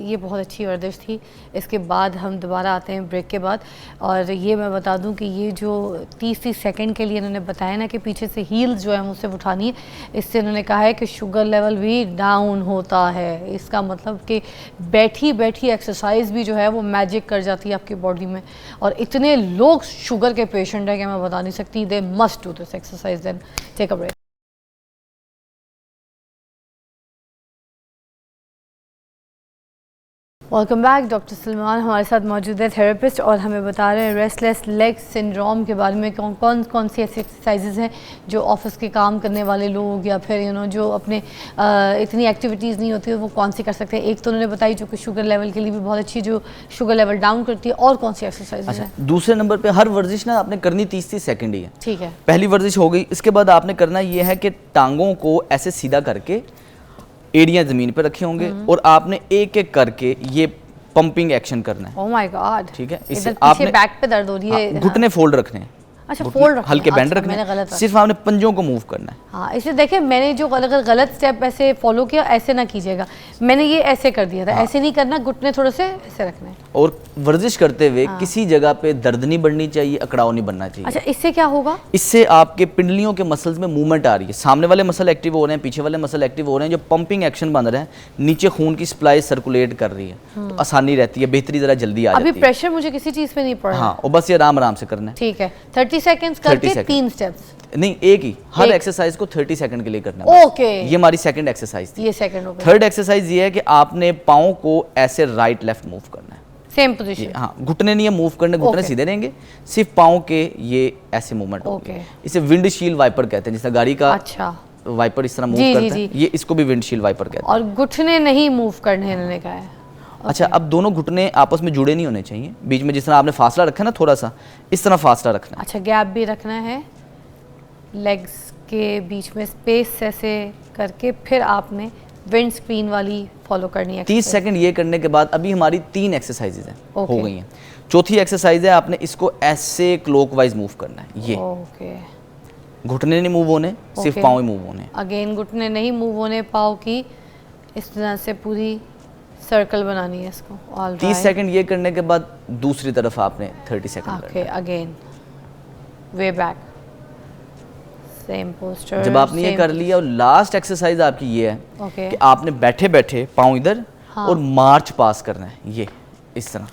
ये बहुत अच्छी वर्जिश थी। इसके बाद हम दोबारा आते हैं ब्रेक के बाद, और ये मैं बता दूं कि ये जो 30 सेकंड के लिए इन्होंने बताया ना कि पीछे से हील्स जो है मुझसे उठानी है, इससे इन्होंने कहा है कि शुगर लेवल भी डाउन होता है। इसका मतलब कि बैठी बैठी एक्सरसाइज भी जो है वो मैजिक कर जाती है आपकी बॉडी में। और इतने लोग शुगर के पेशेंट हैं कि मैं बता नहीं सकती, they must do this exercise. Then take a break. Welcome back. Doctor Salman हमारे साथ मौजूद है, थेरेपिस्ट, और हमें बता रहे हैं रेस्टलेस लेग सिंड्रोम के बारे में। कौन सी ऐसी एक्सरसाइजेज हैं जो ऑफिस के काम करने वाले लोग या फिर जो अपने इतनी एक्टिविटीज़ नहीं होती है वो कौन सी कर सकते हैं। एक तो उन्होंने बताई जो कि शुगर लेवल के लिए भी बहुत अच्छी, जो शुगर लेवल डाउन करती है, और कौन सी एक्सरसाइज है? दूसरे नंबर पे हर वर्जिश ना आपने करनी 30-30 सेकंड ही है। ठीक है। पहली वर्जिश हो गई। इसके बाद आपने करना ये है कि टांगों को ऐसे सीधा करके एड़ियां जमीन पे रखे होंगे, और आपने एक एक करके ये पंपिंग एक्शन करना है। Oh my God. ठीक है। इससे आपने बैक पे दर्द हो रही है, घुटने फोल्ड रखने हैं। अच्छा, फोल्ड रखना, हल्के बैंड अच्छा, रखने मैंने गलत सिर्फ आपने पंजों को मूव करना है। हाँ, इसलिए देखिए मैंने जो अगर गलत स्टेप ऐसे फॉलो किया, ऐसे ना कीजिएगा। मैंने ये ऐसे कर दिया था। हाँ। ऐसे नहीं करना, घुटने थोड़े से ऐसे रखने। और वर्जिश करते हुए किसी जगह पे दर्द नहीं बढ़नी चाहिए, अकड़ाव नहीं बनना चाहिए। अच्छा, इससे क्या होगा? इससे आपके पिंडलियों के मसल्स में मूवमेंट आ रही है, सामने वाले मसल एक्टिव हो रहे हैं, पीछे वाले मसल एक्टिव हो रहे हैं, जो पंपिंग एक्शन बन रहे हैं, नीचे खून की सप्लाई सर्कुलेट कर रही है, तो आसानी रहती है, बेहतरी जरा जल्दी आ जाती है। अभी प्रेशर मुझे किसी चीज पे नहीं पड़ रहा। हाँ, और बस ये आराम आराम से करना है। ठीक है। 30 सेकंड्स करके 3 स्टेप्स नहीं, एक ही हर एक्सरसाइज को 30 सेकंड के लिए करना है। ओके। ये हमारी सेकंड एक्सरसाइज थी। ये सेकंड हो गया। थर्ड एक्सरसाइज ये है कि आपने पाँव को ऐसे राइट लेफ्ट मूव करना है, सेम पोजीशन। हाँ, घुटने नहीं है मूव करने, घुटने सीधे रहेंगे, सिर्फ पाँव के ये ऐसे मूवमेंट होगी। इसे विंडशील्ड वाइपर कहते हैं, जैसे गाड़ी का अच्छा वाइपर इस तरह मूव करता है, ये इसको भी विंडशील्ड वाइपर कहते हैं। और घुटने नहीं मूव करने इन्होंने कहा है। अच्छा, अब दोनों घुटने आपस में जुड़े नहीं होने चाहिए, बीच में जिस तरह आपने फासला रखा है ना, थोड़ा सा इस तरह फासला रखना है। अच्छा, गैप भी रखना है, लेग्स के बीच में स्पेस ऐसे करके फिर आपने विंड स्क्रीन वाली फॉलो करनी है। 30 सेकंड ये करने के बाद अभी हमारी 3 एक्सरसाइजेज हैं, हो गई हैं। चौथी एक्सरसाइज है, आपने इसको ऐसे क्लॉकवाइज मूव करना है। ये ओके। घुटने नहीं मूव होने, सिर्फ पाँव ही मूव होने। अगेन घुटने नहीं मूव होने, पाँव की इस तरह से पूरी सर्कल बनानी है इसको। All right. 30 सेकंड ये करने के बाद दूसरी तरफ आपने 30 second okay. Again way back, same posture. जब आपने ये कर लिया, और लास्ट एक्सरसाइज आपकी ये है कि आपने बैठे बैठे पाँव इधर और मार्च पास करना है, ये इस तरह।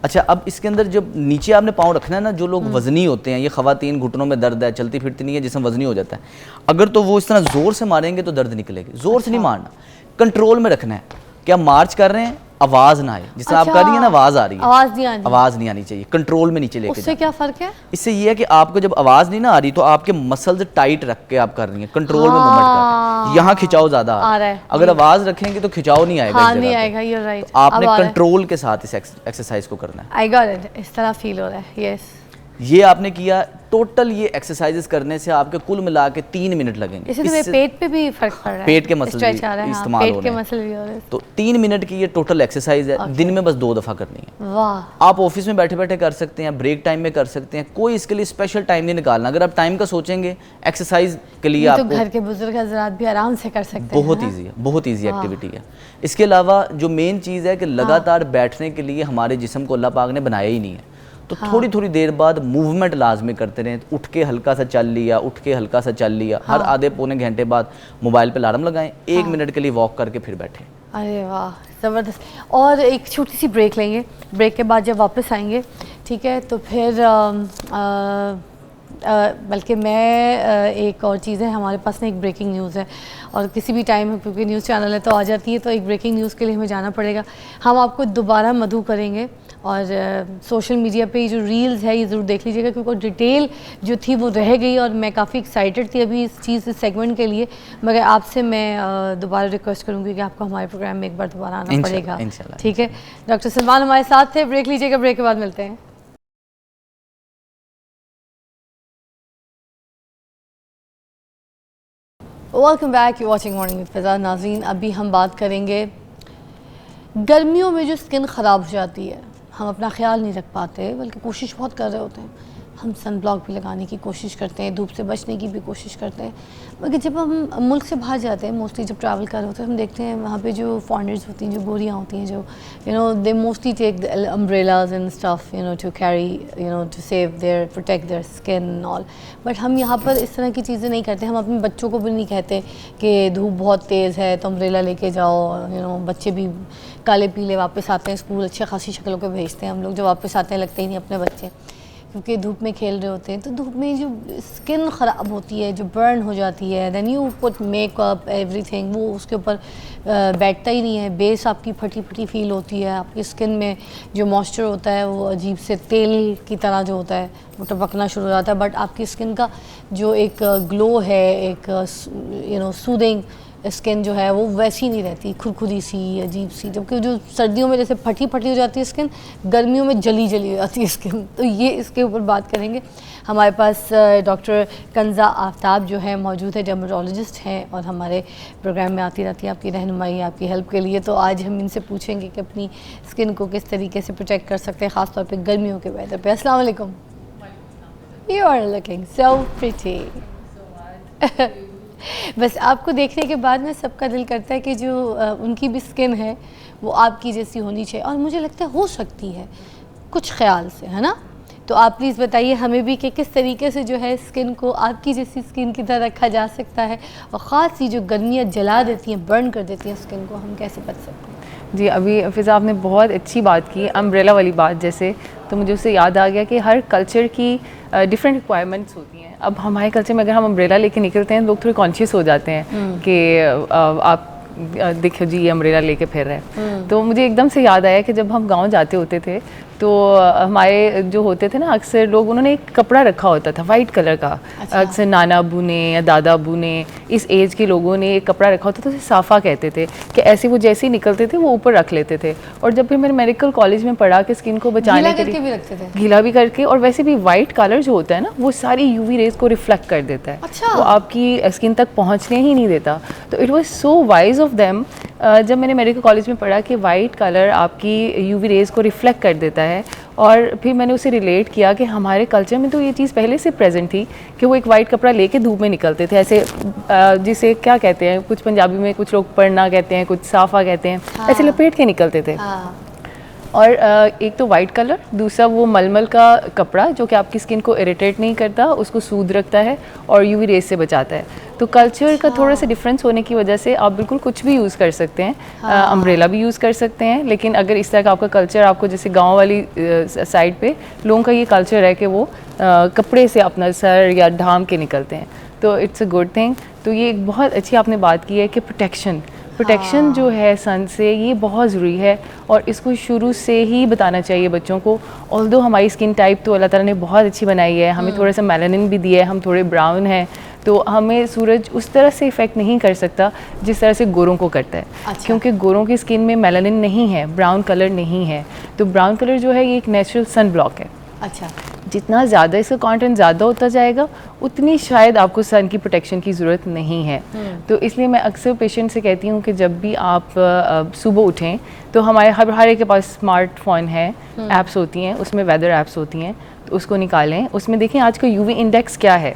अच्छा, अब इसके अंदर जब नीचे आपने पाँव रखना है ना, जो लोग वजनी होते हैं, ये खवातीन घुटनों में दर्द है, चलती फिरती नहीं है, जिसमें वजनी हो जाता है, अगर तो वो इस तरह जोर से मारेंगे तो दर्द निकलेगी। जोर से नहीं मारना, कंट्रोल में रखना है कि आप मार्च कर रहे हैं आवाज़ ना आए। जिस तरह आप कर रही है ना, आवाज़ आ रही है, आवाज़ नहीं आनी, आवाज़ नहीं आनी चाहिए, कंट्रोल में नीचे लेके उससे जाना। क्या फ़र्क है? इससे ये है कि आपको जब आवाज़ नहीं ना आ रही तो आपके मसल्स टाइट रख के आप कर रही हैं, कंट्रोल में मूवमेंट कर रही हैं, यहाँ खिंचाव ज़्यादा आ रहा है। अगर आवाज़ रखेंगे तो खिंचाव नहीं आएगा। हाँ, इस जगह नहीं पे। आएगा, you're right। तो आपने अब आ रहा है। कंट्रोल के साथ इस एक्सरसाइज को करना है। I got it, इस तरह फील हो रहा है, यस। ये आपने किया टोटल, ये एक्सरसाइजेस करने से आपके कुल मिला के 3 मिनट लगेंगे। इससे तो मेरे पेट पे भी फर्क पड़ रहा है, पेट के मसल स्ट्रेच आ रहा है, हाँ, इस्तेमाल हो पेट रहे के हैं। मसल भी हो रहे हैं। तो 3 मिनट की ये टोटल एक्सरसाइज है, दिन में बस 2 दफ़ा करनी है। वाह, आप ऑफिस में बैठे बैठे कर सकते हैं, ब्रेक टाइम में कर सकते हैं, कोई इसके लिए स्पेशल टाइम नहीं निकालना। अगर आप टाइम का सोचेंगे एक्सरसाइज के लिए, ये तो आपको घर के बुजुर्ग हज़रात भी आराम से कर सकते हैं। बहुत ईजी है, बहुत ईजी एक्टिविटी है। इसके अलावा जो मेन चीज़ है कि लगातार बैठने के लिए हमारे जिस्म को अल्लाह पाक ने बनाया ही नहीं है, तो थोड़ी थोड़ी देर बाद मूवमेंट लाजमी करते रहें। उठ के हल्का सा चल लिया, उठ के हल्का सा चल लिया, हर आधे पौने घंटे बाद मोबाइल पे अलार्म लगाएं, 1 मिनट के लिए वॉक करके फिर बैठें। अरे वाह, ज़बरदस्त। और एक छोटी सी ब्रेक लेंगे, ब्रेक के बाद जब वापस आएंगे, ठीक है, तो फिर बल्कि मैं एक और चीज़ है, हमारे पास ना एक ब्रेकिंग न्यूज़ है, और किसी भी टाइम क्योंकि न्यूज़ चैनल है तो आ जाती है, तो एक ब्रेकिंग न्यूज़ के लिए हमें जाना पड़ेगा। हम आपको दोबारा मधु करेंगे, और सोशल मीडिया पे ये जो रील्स है ये ज़रूर देख लीजिएगा, क्योंकि डिटेल जो थी वो रह गई, और मैं काफ़ी एक्साइटेड थी अभी इस चीज़, इस सेगमेंट के लिए। मगर आपसे मैं दोबारा रिक्वेस्ट करूँगी कि आपको हमारे प्रोग्राम में एक बार दोबारा आना पड़ेगा, ठीक है। डॉक्टर सलमान हमारे साथ थे, ब्रेक लीजिएगा, ब्रेक के बाद मिलते हैं। Welcome back, you watching morning with Fiza. नाज़रीन, अभी हम बात करेंगे गर्मियों में जो स्किन ख़राब हो जाती है, हम अपना ख्याल नहीं रख पाते, बल्कि कोशिश बहुत कर रहे होते हैं, हम सन ब्लॉक भी लगाने की कोशिश करते हैं, धूप से बचने की भी कोशिश करते हैं, मगर जब हम मुल्क से बाहर जाते हैं, मोस्टली जब ट्रैवल कर रहे होते हैं, हम देखते हैं वहाँ पे जो फॉरेनर्स होती हैं, जो गोरियाँ होती हैं, जो they mostly take the umbrellas and stuff to carry to save their, protect their skin all. But हम यहाँ पर इस तरह की चीज़ें नहीं करते। हम अपने बच्चों को भी नहीं कहते कि धूप बहुत तेज़ है तो अम्ब्रेला लेके जाओ। बच्चे भी काले पीले वापस आते हैं स्कूल, अच्छे खासी शक्लों के भेजते हैं हम लोग, जो वापस आते हैं लगते ही नहीं अपने बच्चे, क्योंकि धूप में खेल रहे होते हैं। तो धूप में जो स्किन ख़राब होती है, जो बर्न हो जाती है, then you put makeup everything, वो उसके ऊपर बैठता ही नहीं है, बेस आपकी फटी फटी फील होती है, आपकी स्किन में जो मॉइस्चर होता है वो अजीब से तेल की तरह जो होता है वो टपकना शुरू हो जाता है। बट आपकी स्किन का जो एक ग्लो है, एक सूदिंग स्किन जो है वो वैसी नहीं रहती, खुरखुरी सी, अजीब सी। जबकि जो सर्दियों में जैसे फटी फटी हो जाती है स्किन, गर्मियों में जली जली हो जाती है स्किन। तो ये इसके ऊपर बात करेंगे। हमारे पास डॉक्टर कंज़ा आफ्ताब जो है मौजूद है, डर्मेटोलॉजिस्ट हैं, और हमारे प्रोग्राम में आती रहती है आपकी रहनुमाई, आपकी हेल्प के लिए। तो आज हम इनसे पूछेंगे कि अपनी स्किन को किस तरीके से प्रोटेक्ट कर सकते हैं, ख़ासतौर पर गर्मियों के वेदर पे। अस्सलाम वालेकुम। You are looking so pretty. बस आपको देखने के बाद में सबका दिल करता है कि जो उनकी भी स्किन है वो आपकी जैसी होनी चाहिए, और मुझे लगता है हो सकती है कुछ ख्याल से, है ना। तो आप प्लीज़ बताइए हमें भी कि किस तरीके से जो है स्किन को आपकी जैसी स्किन की तरह रखा जा सकता है, और ख़ास ही जो गर्मियाँ जला देती हैं, बर्न कर देती हैं स्किन को, हम कैसे बच सकते हैं। जी, अभी फ़िज़ा आपने बहुत अच्छी बात की, अम्ब्रेला वाली बात जैसे, तो मुझे उससे याद आ गया कि हर कल्चर की डिफरेंट रिक्वायरमेंट्स होती हैं। अब हमारे कल्चर में अगर हम अम्ब्रेला लेके निकलते हैं, लोग थोड़े कॉन्शियस हो जाते हैं कि आप देखो जी ये अम्ब्रेला लेके फिर रहे हैं। तो मुझे एकदम से याद आया कि जब हम गांव जाते होते थे तो हमारे जो होते थे ना, अक्सर लोग, उन्होंने एक कपड़ा रखा होता था वाइट कलर का। अच्छा। अक्सर नाना अबू ने या दादा अबू ने, इस एज के लोगों ने एक कपड़ा रखा होता था, उसे साफ़ा कहते थे, कि ऐसे वो जैसे ही निकलते थे वो ऊपर रख लेते थे। और जब भी मैंने मेडिकल कॉलेज में पढ़ा कि स्किन को बचाने के लिए भी रखते थे, गीला भी करके, और वैसे भी वाइट कलर जो होता है ना वो सारी यूवी रेज को रिफ्लेक्ट कर देता है। अच्छा। वो आपकी स्किन तक पहुँचने ही नहीं देता। तो it was so wise of them, जब मैंने मेडिकल कॉलेज में पढ़ा कि वाइट कलर आपकी यूवी रेज को रिफ्लेक्ट कर देता है, और फिर मैंने उसे रिलेट किया कि हमारे कल्चर में तो ये चीज़ पहले से प्रेजेंट थी कि वो एक वाइट कपड़ा लेके धूप में निकलते थे, ऐसे जिसे क्या कहते हैं, कुछ पंजाबी में कुछ लोग पढ़ना कहते हैं, कुछ साफ़ा कहते हैं। हाँ। ऐसे लपेट के निकलते थे। हाँ। और एक तो वाइट कलर, दूसरा वो मलमल का कपड़ा जो कि आपकी स्किन को इरिटेट नहीं करता, उसको सूद रखता है और यूवी रेज से बचाता है। तो कल्चर का थोड़ा सा डिफरेंस होने की वजह से आप बिल्कुल कुछ भी यूज़ कर सकते हैं। हाँ। अम्ब्रेला भी यूज़ कर सकते हैं, लेकिन अगर इस तरह का आपका कल्चर, आपको जैसे गांव वाली साइड पे लोगों का ये कल्चर है कि वो कपड़े से अपना सर या ढाम के निकलते हैं, तो इट्स अ गुड थिंग। तो ये एक बहुत अच्छी आपने बात की है कि प्रोटेक्शन प्रोटेक्शन जो है सन से ये बहुत ज़रूरी है और इसको शुरू से ही बताना चाहिए बच्चों को। ऑल्दो हमारी स्किन टाइप तो अल्लाह ताला ने बहुत अच्छी बनाई है, हमें थोड़ा सा मेलानिन भी दिया है, हम थोड़े ब्राउन हैं, तो हमें सूरज उस तरह से इफ़ेक्ट नहीं कर सकता जिस तरह से गोरों को करता है। अच्छा। क्योंकि गोरों की स्किन में मेलानिन नहीं है, ब्राउन कलर नहीं है, तो ब्राउन कलर जो है ये एक नेचुरल सन ब्लॉक है। अच्छा, जितना ज़्यादा इसका कंटेंट ज़्यादा होता जाएगा उतनी शायद आपको सन की प्रोटेक्शन की ज़रूरत नहीं है। तो इसलिए मैं अक्सर पेशेंट से कहती हूँ कि जब भी आप सुबह उठें तो हमारे हर एक के पास स्मार्टफोन है, ऐप्स होती हैं, उसमें वेदर ऐप्स होती हैं, तो उसको निकालें, उसमें देखें आज का यूवी इंडेक्स क्या है,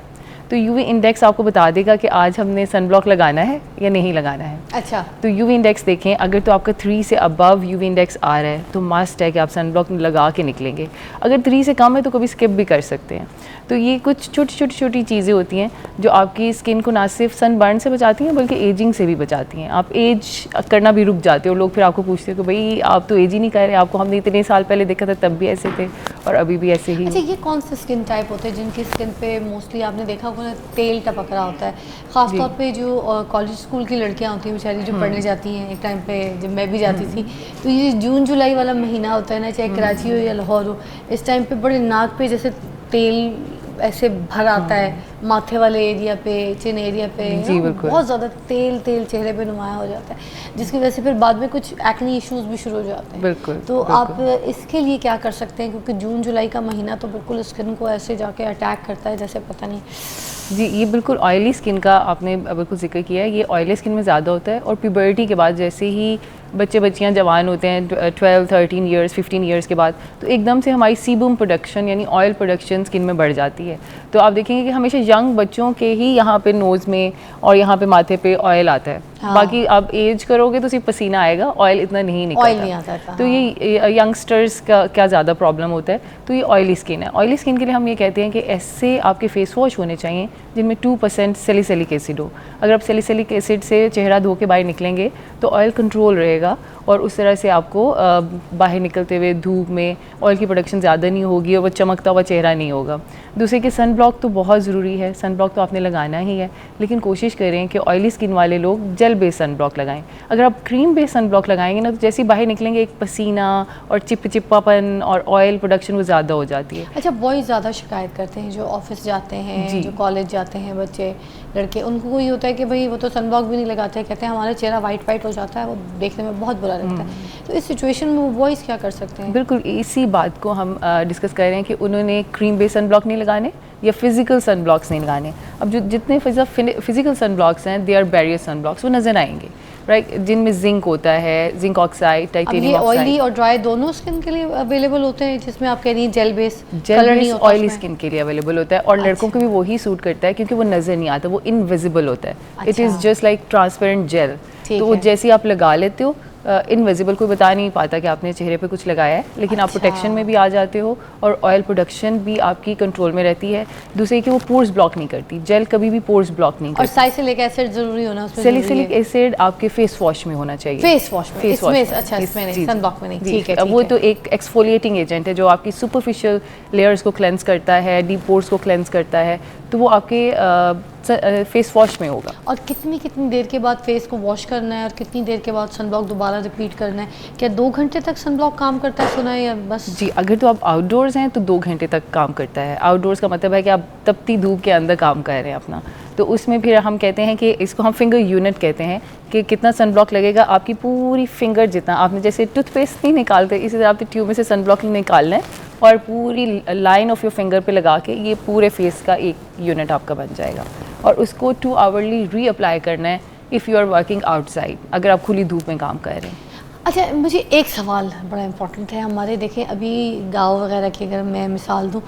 तो यूवी इंडेक्स आपको बता देगा कि आज हमने सन ब्लॉक लगाना है या नहीं लगाना है। अच्छा, तो यूवी इंडेक्स देखें, अगर तो आपका 3 से अबव यूवी इंडेक्स आ रहा है तो मस्ट है कि आप सन ब्लॉक लगा के निकलेंगे। अगर 3 से कम है तो कभी स्किप भी कर सकते हैं। तो ये कुछ छोटी चीज़ें होती हैं जो आपकी स्किन को ना सिर्फ सन बर्न से बचाती हैं बल्कि एजिंग से भी बचाती हैं। आप एज करना भी रुक जाते हो, लोग फिर आपको पूछते हो कि भाई आप तो एज ही नहीं कर रहे, आपको हमने इतने साल पहले देखा था तब भी ऐसे थे और अभी भी ऐसे ही। अच्छा, ये कौन से स्किन टाइप होते हैं जिनकी स्किन पे मोस्टली आपने देखा होगा तेल टपक रहा होता है? ख़ास तौर पे जो कॉलेज स्कूल की लड़कियां होती हैं बेचारी, जो पढ़ने जाती हैं, एक टाइम पे जब मैं भी जाती थी, तो ये जून जुलाई वाला महीना होता है ना, चाहे कराची हो या लाहौर हो, इस टाइम पे बड़े नाक पे जैसे तेल ऐसे भर आता है, माथे वाले एरिया पे, चिन एरिया पे, जी, बिल्कुल। बहुत ज़्यादा तेल चेहरे पे नुमाया हो जाता है, जिसकी वजह से फिर बाद में कुछ एक्ने इश्यूज भी शुरू हो जाते हैं। बिल्कुल, तो बिल्कुल। आप इसके लिए क्या कर सकते हैं, क्योंकि जून जुलाई का महीना तो बिल्कुल स्किन को ऐसे जाके अटैक करता है जैसे पता नहीं। जी, ये बिल्कुल ऑयली स्किन का आपने बिल्कुल जिक्र किया है, ये ऑयली स्किन में ज़्यादा होता है और प्यूबर्टी के बाद जैसे ही बच्चियां जवान होते हैं 12, 13 ईयर्स, 15 ईयर्स के बाद, तो एकदम से हमारी सीबम प्रोडक्शन यानी ऑयल प्रोडक्शन स्किन में बढ़ जाती है। तो आप देखेंगे कि हमेशा यंग बच्चों के ही यहाँ पे नोज़ में और यहाँ पे माथे पे ऑयल आता है। हाँ। बाकी आप एज करोगे तो सिर्फ पसीना आएगा, ऑयल इतना नहीं निकलता। ऑयल नहीं आता था, तो ये यंगस्टर्स का क्या ज़्यादा प्रॉब्लम होता है, तो ये ऑयली स्किन है। ऑयली स्किन के लिए हम ये कहते हैं कि ऐसे आपके फेस वॉश होने चाहिए जिनमें 2% सैलिसिलिक एसिड हो। अगर आप सैलिसिलिक एसिड से चेहरा धो के बाहर निकलेंगे तो ऑयल कंट्रोल रहेगा और उस तरह से आपको बाहर निकलते हुए धूप में ऑयल की प्रोडक्शन ज़्यादा नहीं होगी और वो चमकता हुआ चेहरा नहीं होगा। दूसरे कि सन ब्लॉक तो बहुत ज़रूरी है, सन ब्लॉक तो आपने लगाना ही है, लेकिन कोशिश करें कि ऑयली स्किन वाले लोग जेल बेस्ड सन ब्लॉक लगाएं। अगर आप क्रीम बेस्ड सन ब्लॉक लगाएंगे ना तो जैसे ही बाहर निकलेंगे एक पसीना और चिपचिपापन और ऑयल प्रोडक्शन वो ज़्यादा हो जाती है। अच्छा, बॉयज़ ज़्यादा शिकायत करते हैं जो ऑफिस जाते हैं, जो कॉलेज जाते हैं बच्चे लड़के, उनको ये होता है कि भाई वो तो सन ब्लॉक भी नहीं लगाते, कहते हैं हमारा चेहरा वाइट हो जाता है, वो देखने में बहुत बुरा लगता है। तो इस सिचुएशन में वो बॉयज़ क्या कर सकते हैं? बिल्कुल इसी बात को हम डिस्कस कर रहे हैं कि उन्होंने क्रीम बेस्ड सन ब्लॉक नहीं लगाने या फिजिकल सन ब्लॉक्स नहीं लगाने। अब जो जितने फिजिकल सन ब्लॉक्स हैं they are barrier sun blocks, वो नज़र आएंगे, राइट, जिनमें जिंक होता है, zinc oxide, titanium oxide. Oily और ड्राई दोनों स्किन के लिए अवेलेबल होते हैं, जिसमें आप कह रही हैं जेल बेस ऑयली स्किन के लिए अवेलेबल होता है और लड़कों को भी वही सूट करता है क्योंकि वो नज़र नहीं आता, वो इनविजिबल होता है। It is just like transparent gel, तो वो जैसे ही आप लगा लेते हो इनविजिबल, कोई बता नहीं पाता कि आपने चेहरे पे कुछ लगाया है, लेकिन आप प्रोटेक्शन में भी आ जाते हो और ऑयल प्रोडक्शन भी आपकी कंट्रोल में रहती है। दूसरे कि वो पोर्स ब्लॉक नहीं करती, जेल कभी भी पोर्स ब्लॉक नहीं और करती। सैलिसिलिक एसिड जरूरी होना उसमें, सैलिसिलिक एसिड आपके फेस वॉश में होना चाहिए। फेस वॉश में, फेस वॉश इसमें अच्छा, इसमें नहीं, सन ब्लॉक में नहीं, ठीक है। वो तो एक एक्सफोलिएटिंग एजेंट है जो आपकी सुपरफिशियल लेयर्स को क्लेंस करता है, डीप पोर्स को क्लेंस करता है, तो वो आपके फेस वॉश में होगा। और कितनी देर के बाद फेस को वॉश करना है और कितनी देर के बाद सन ब्लॉक दोबारा रिपीट करना है? क्या 2 घंटे तक सन ब्लॉक काम करता है, सुना है, या बस? जी, अगर तो आप आउटडोर्स हैं तो 2 घंटे तक काम करता है। आउटडोर्स का मतलब है कि आप तपती धूप के अंदर काम कर रहे हैं अपना, तो उसमें फिर हम कहते हैं कि इसको हम फिंगर यूनिट कहते हैं कि कितना सन ब्लॉक लगेगा आपकी पूरी फिंगर जितना। आपने जैसे टूथपेस्ट नहीं निकालते, इसी तरह आपने ट्यूब में से सन ब्लॉक निकालना है और पूरी लाइन ऑफ योर फिंगर पे लगा के ये पूरे फेस का एक यूनिट आपका बन जाएगा और उसको 2 आवरली रीअप्लाई करना है if you are working outside, अगर आप खुली धूप में काम कर रहे हैं। अच्छा, मुझे एक सवाल बड़ा इम्पोर्टेंट है। हमारे देखें अभी गाँव वगैरह की अगर मैं मिसाल दूँ,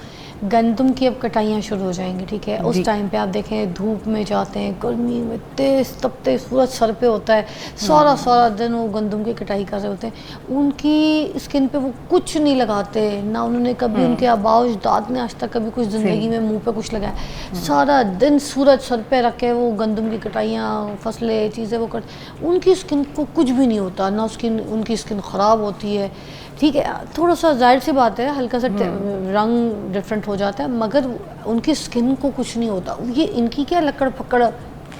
गंदम की अब कटाइयाँ शुरू हो जाएंगी, ठीक है, उस टाइम पे आप देखें धूप में जाते हैं, गर्मी में तेज़ तपते सूरज सर पे होता है, सारा दिन वो गंदम की कटाई कर रहे होते हैं, उनकी स्किन पे वो कुछ नहीं लगाते ना, उन्होंने कभी उनके आबाओ अजदाद ने आज तक कभी कुछ ज़िंदगी में मुंह पे कुछ लगाया, सारा दिन सूरज सर पे रख के वो गंदम की कटाइयाँ, फसलें, चीज़ें वो कर, उनकी स्किन को कुछ भी नहीं होता ना, उनकी स्किन ख़राब होती है, ठीक है, थोड़ा सा जाहिर सी बात है हल्का सा रंग डिफरेंट हो जाता है, मगर उनकी स्किन को कुछ नहीं होता। ये इनकी क्या लकड़ पकड़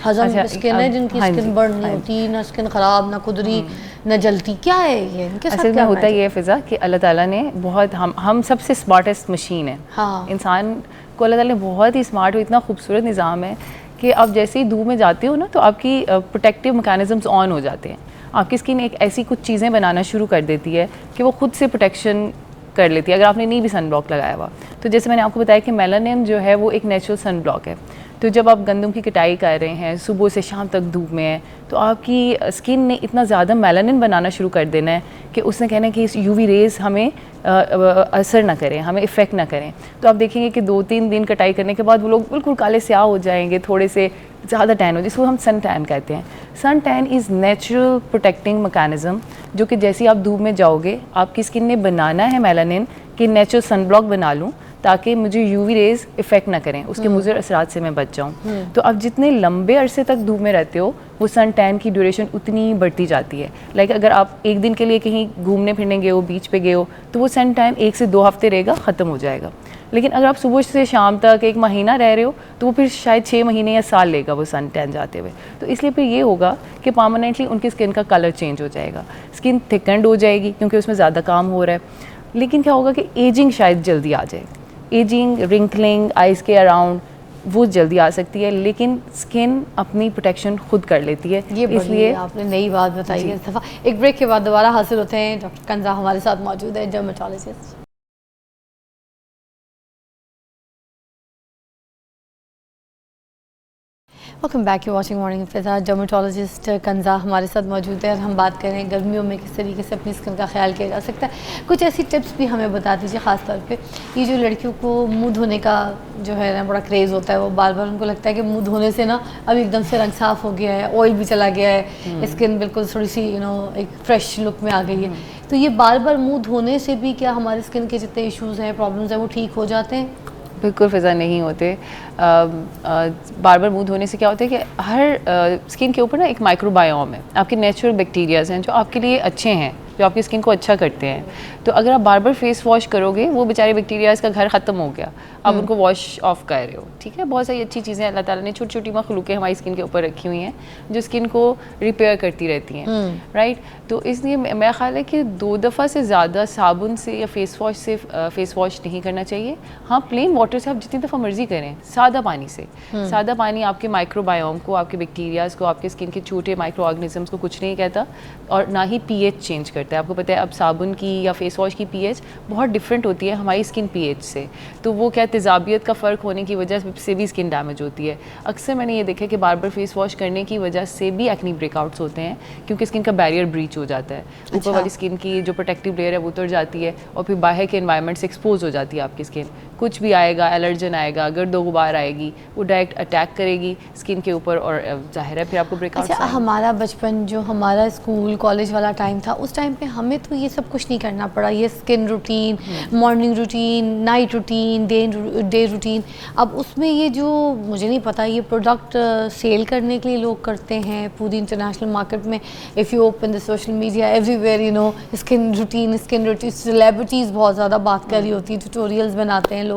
हजम अच्छा, स्किन है जिनकी हाँ स्किन जी, बर्न नहीं हाँ जी। होती, ना स्किन खराब, ना खुदरी, ना जलती, क्या है ये इनके साथ? असल में क्या होता magic? ये है फ़िज़ा कि अल्लाह ताला ने बहुत हम सबसे स्मार्टेस्ट मशीन है। हाँ। इंसान को अल्लाह ताला ने बहुत ही स्मार्ट और इतना खूबसूरत निज़ाम है कि आप जैसे ही धूप में जाते हो ना तो आपकी प्रोटेक्टिव मैकेनिज़म्स ऑन हो जाते हैं। आपकी स्किन एक ऐसी कुछ चीज़ें बनाना शुरू कर देती है कि वो खुद से प्रोटेक्शन कर लेती है अगर आपने नहीं भी सन ब्लॉक लगाया हुआ। तो जैसे मैंने आपको बताया कि मेलानिन जो है वो एक नेचुरल सन ब्लॉक है। तो जब आप गंदम की कटाई कर रहे हैं, सुबह से शाम तक धूप में है, तो आपकी स्किन ने इतना ज़्यादा मेलानिन बनाना शुरू कर देना है कि उसने कहना है कि इस यूवी रेज़ हमें असर ना करें, हमें इफ़ेक्ट ना करें। तो आप देखेंगे कि 2-3 दिन कटाई करने के बाद वो लोग बिल्कुल काले स्याह हो जाएंगे, थोड़े से ज़्यादा टैन हो, जिसको हम सन टैन कहते हैं। Sun tan is natural protecting mechanism, जो कि जैसे ही आप धूप में जाओगे आपकी स्किन ने बनाना है मेलानिन कि नेचुरल सन ब्लॉक बना लूँ ताकि मुझे यूवी रेज़ इफ़ेक्ट ना करें, उसके मुज़र असरात से मैं बच जाऊँ। तो आप जितने लंबे अरसे तक धूप में रहते हो वो सन टैन की ड्यूरेशन उतनी बढ़ती जाती है। लाइक अगर आप एक दिन के लिए कहीं घूमने फिरने गए हो, बीच पे गए हो, तो वो सन टैन 1 से 2 हफ्ते रहेगा, ख़त्म हो जाएगा। लेकिन अगर आप सुबह से शाम तक 1 महीना रह रहे हो तो वो फिर शायद 6 महीने या साल लेगा वो सन टैन जाते हुए। तो इसलिए फिर ये होगा कि परमानेंटली उनकी स्किन का कलर चेंज हो जाएगा, स्किन थिकन्ड हो जाएगी क्योंकि उसमें ज़्यादा काम हो रहा है। लेकिन क्या होगा कि एजिंग शायद जल्दी आ जाए, एजिंग, रिंकलिंग, आइज़ के अराउंड वो जल्दी आ सकती है, लेकिन स्किन अपनी प्रोटेक्शन खुद कर लेती है। ये इसलिए आपने नई बात बताई है इस दफ़ा। एक ब्रेक के बाद दोबारा हासिल होते हैं, डॉक्टर कंज़ा हमारे साथ मौजूद है, dermatologist. Welcome back, you watching morning Fiza. Dermatologist Kanza हमारे साथ मौजूद है और हम बात कर रहे हैं गर्मियों में किस तरीके से अपनी स्किन का ख्याल किया जा सकता है। कुछ ऐसी टिप्स भी हमें बता दीजिए, ख़ास तौर पे ये जो लड़कियों को मुंह धोने का जो है ना बड़ा क्रेज़ होता है, वो बार बार उनको लगता है कि मुंह धोने से ना अब एकदम से रंग साफ़ हो गया है, ऑयल भी चला गया है, स्किन बिल्कुल थोड़ी सी एक फ्रेश लुक में आ गई है। तो ये बार बार मुँह धोने से भी क्या हमारी स्किन के जितने इशूज़ हैं, प्रॉब्लम्स हैं, वो ठीक हो जाते हैं? बिल्कुल फ़िज़ा नहीं होते। बार बार मुंह धोने से क्या होता है कि हर स्किन के ऊपर ना एक माइक्रोबायोम है, आपके नेचुरल बैक्टीरियाज़ हैं जो आपके लिए अच्छे हैं, जो आपकी स्किन को अच्छा करते हैं। तो अगर आप बार बार फेस वॉश करोगे, वो बेचारे बैक्टीरियाज़ का घर ख़त्म हो गया, आप उनको वॉश ऑफ कर रहे हो, ठीक है। बहुत सारी अच्छी चीज़ें अल्लाह ताला ने छोटी छोटी मखलूक़ें हमारी स्किन के ऊपर रखी हुई हैं जो स्किन को रिपेयर करती रहती हैं, राइट। तो इसलिए मेरा ख्याल है कि 2 दफ़ा से ज़्यादा साबुन से या फेस वॉश से फेस वॉश नहीं करना चाहिए। हाँ, प्लेन वाटर से आप जितनी दफ़ा मर्ज़ी करें, सादा पानी से। सादा पानी आपके माइक्रोबायोम को, आपके बैक्टीरियाज़ को, आपके स्किन के छोटे माइक्रो ऑर्गेनिजम्स को कुछ नहीं कहता और ना ही पीएच चेंज करता है। आपको पता है अब साबुन की या फेस वॉश की पीएच बहुत डिफरेंट होती है हमारी स्किन पीएच से। तो वो क्या तेज़ाबियत का फ़र्क होने की वजह से भी स्किन डैमेज होती है। अक्सर मैंने ये देखा कि बार बार फेस वॉश करने की वजह से भी एक्ने ब्रेकआउट्स होते हैं क्योंकि स्किन का बैरियर ब्रीच हो जाता है। ऊपर वाली स्किन की जो प्रोटेक्टिव लेयर है वो उतर जाती है और फिर बाहर के एनवायरनमेंट से एक्सपोज हो जाती है आपकी स्किन। कुछ भी आएगा, एलर्जन आएगा, गर्दो गुबार आएगी, वो डायरेक्ट अटैक करेगी स्किन के ऊपर और जाहिर है फिर आपको ब्रेकआउट्स अच्छा, हमारा बचपन जो हमारा स्कूल कॉलेज वाला टाइम था, उस टाइम पे हमें तो ये सब कुछ नहीं करना पड़ा। ये skin routine, morning routine, night routine, day routine, अब उसमें ये जो मुझे नहीं पता ये प्रोडक्ट सेल करने के लिए लोग करते हैं पूरी इंटरनेशनल मार्केट में। If you open the social media everywhere skin routine, celebrities बहुत ज़्यादा बात कर रही होती है, ट्यूटोरियल्स बनाते हैं लोग।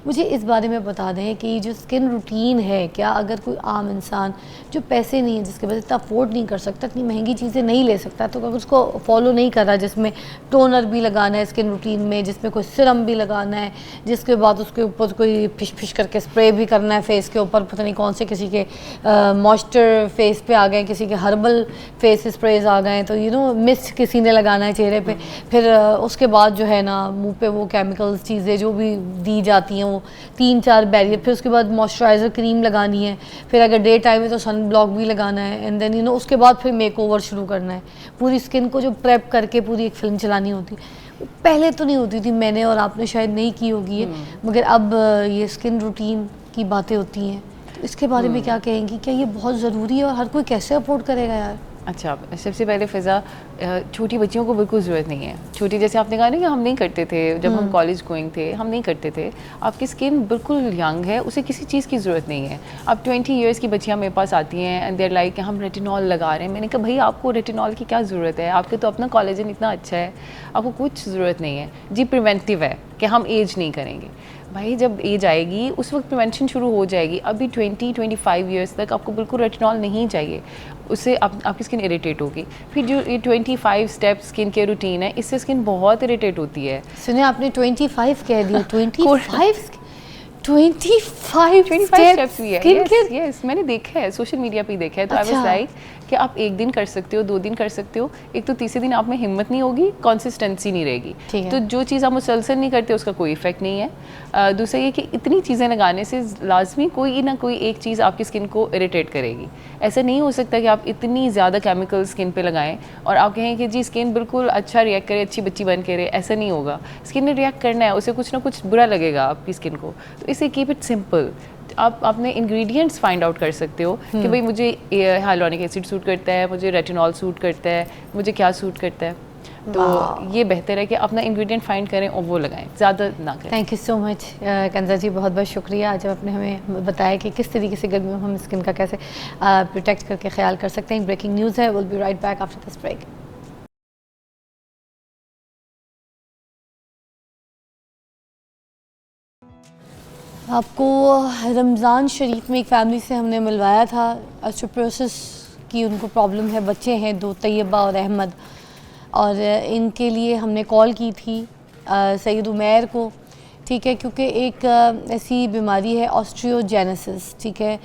मुझे इस बारे में बता दें कि जो स्किन रूटीन है, क्या अगर कोई आम इंसान जो पैसे नहीं है, जिसके पास इतना अफोर्ड नहीं कर सकता, इतनी महंगी चीज़ें नहीं ले सकता, तो अगर उसको फॉलो नहीं कर रहा, जिसमें टोनर भी लगाना है स्किन रूटीन में, जिसमें कोई सिरम भी लगाना है, जिसके बाद उसके ऊपर कोई फिश फिश करके स्प्रे भी करना है फेस के ऊपर, पता नहीं कौन से किसी के मॉइस्चर फेस पे आ गए, किसी के हर्बल फेस स्प्रेज आ गए, तो मिस्ट किसी ने लगाना है चेहरे पे, फिर उसके बाद जो है ना मुंह पे वो केमिकल्स चीज़ें जो भी दी जाती हैं वो 3-4 बैरियर, फिर उसके बाद मॉइस्चराइज़र क्रीम लगानी है, फिर अगर डे टाइम है तो सन ब्लॉक भी लगाना है, एंड देन उसके बाद फिर मेकओवर शुरू करना है। पूरी स्किन को जो प्रेप करके पूरी एक फिल्म चलानी होती है, पहले तो नहीं होती थी, मैंने और आपने शायद नहीं की होगी ये, मगर अब ये स्किन रूटीन की बातें होती हैं, तो इसके बारे में क्या कहेंगी? क्या ये बहुत ज़रूरी है और हर कोई कैसे अफोर्ड करेगा यार? अच्छा, सबसे पहले फ़िज़ा छोटी बच्चियों को बिल्कुल ज़रूरत नहीं है। छोटी, जैसे आपने कहा ना कि हम नहीं करते थे जब हम कॉलेज गोइंग थे, हम नहीं करते थे। आपकी स्किन बिल्कुल यंग है, उसे किसी चीज़ की ज़रूरत नहीं है। अब 20 इयर्स की बच्चियाँ मेरे पास आती हैं एंड देयर लाइक हम रेटिनॉल लगा रहे हैं। मैंने कहा भाई आपको रेटिनॉल की क्या ज़रूरत है, आपके तो अपना कोलेजन इतना अच्छा है, आपको कुछ ज़रूरत नहीं है। जी प्रिवेंटिव है कि हम एज नहीं करेंगे। भाई जब एज आएगी उस वक्त प्रिवेंशन शुरू हो जाएगी। अभी 20-25 इयर्स तक आपको बिल्कुल रेटिनॉल नहीं चाहिए, उससे आपकी स्किन इरिटेट होगी। फिर जो ये 25 स्टेप स्किन केयर रूटीन है, इससे स्किन बहुत इरिटेट होती है। सुने आपने 25 कह दिया, 25 स्टेप्स भी है। Skin care. यस, मैंने देखा है, सोशल मीडिया पे ही देखा है। तो आई अच्छा। वाज लाइक कि आप एक दिन कर सकते हो, 2 दिन कर सकते हो, एक तो तीसरे दिन आप में हिम्मत नहीं होगी, कंसिस्टेंसी नहीं रहेगी। ठीक है। तो जो चीज़ आप मुसलसल नहीं करते उसका कोई इफेक्ट नहीं है। दूसरा ये कि इतनी चीज़ें लगाने से लाजमी कोई ना कोई एक चीज़ आपकी स्किन को इरिटेट करेगी। ऐसा नहीं हो सकता कि आप इतनी ज़्यादा केमिकल स्किन पे लगाएं और आप कहें कि जी स्किन बिल्कुल अच्छा रिएक्ट करे, अच्छी बच्ची बन के रहे। ऐसा नहीं होगा। स्किन ने रिएक्ट करना है, उसे कुछ ना कुछ बुरा लगेगा आपकी स्किन को। तो इसे कीप इट सिंपल। आप अपने इंग्रेडिएंट्स फाइंड आउट कर सकते हो कि भाई मुझे हाइलुरोनिक एसिड सूट करता है, मुझे रेटिनॉल सूट करता है, मुझे क्या सूट करता है। तो ये बेहतर है कि अपना इंग्रेडिएंट फाइंड करें और वो लगाएं, ज़्यादा ना करें। थैंक यू सो मच कंजा जी, बहुत बहुत शुक्रिया। आज आपने हमें बताया कि किस तरीके से गर्मियों में हम स्किन का कैसे प्रोटेक्ट करके ख्याल कर सकते हैं। ब्रेकिंग न्यूज़ है, will be right back after this break. आपको रमज़ान शरीफ में एक फैमिली से हमने मिलवाया था। ऑस्टियोपोरोसिस की उनको प्रॉब्लम है, बच्चे हैं 2, तैयबा और अहमद, और इनके लिए हमने कॉल की थी सैयद उमैर को, ठीक है, क्योंकि एक ऐसी बीमारी है ऑस्टियोजेनेसिस, ठीक है,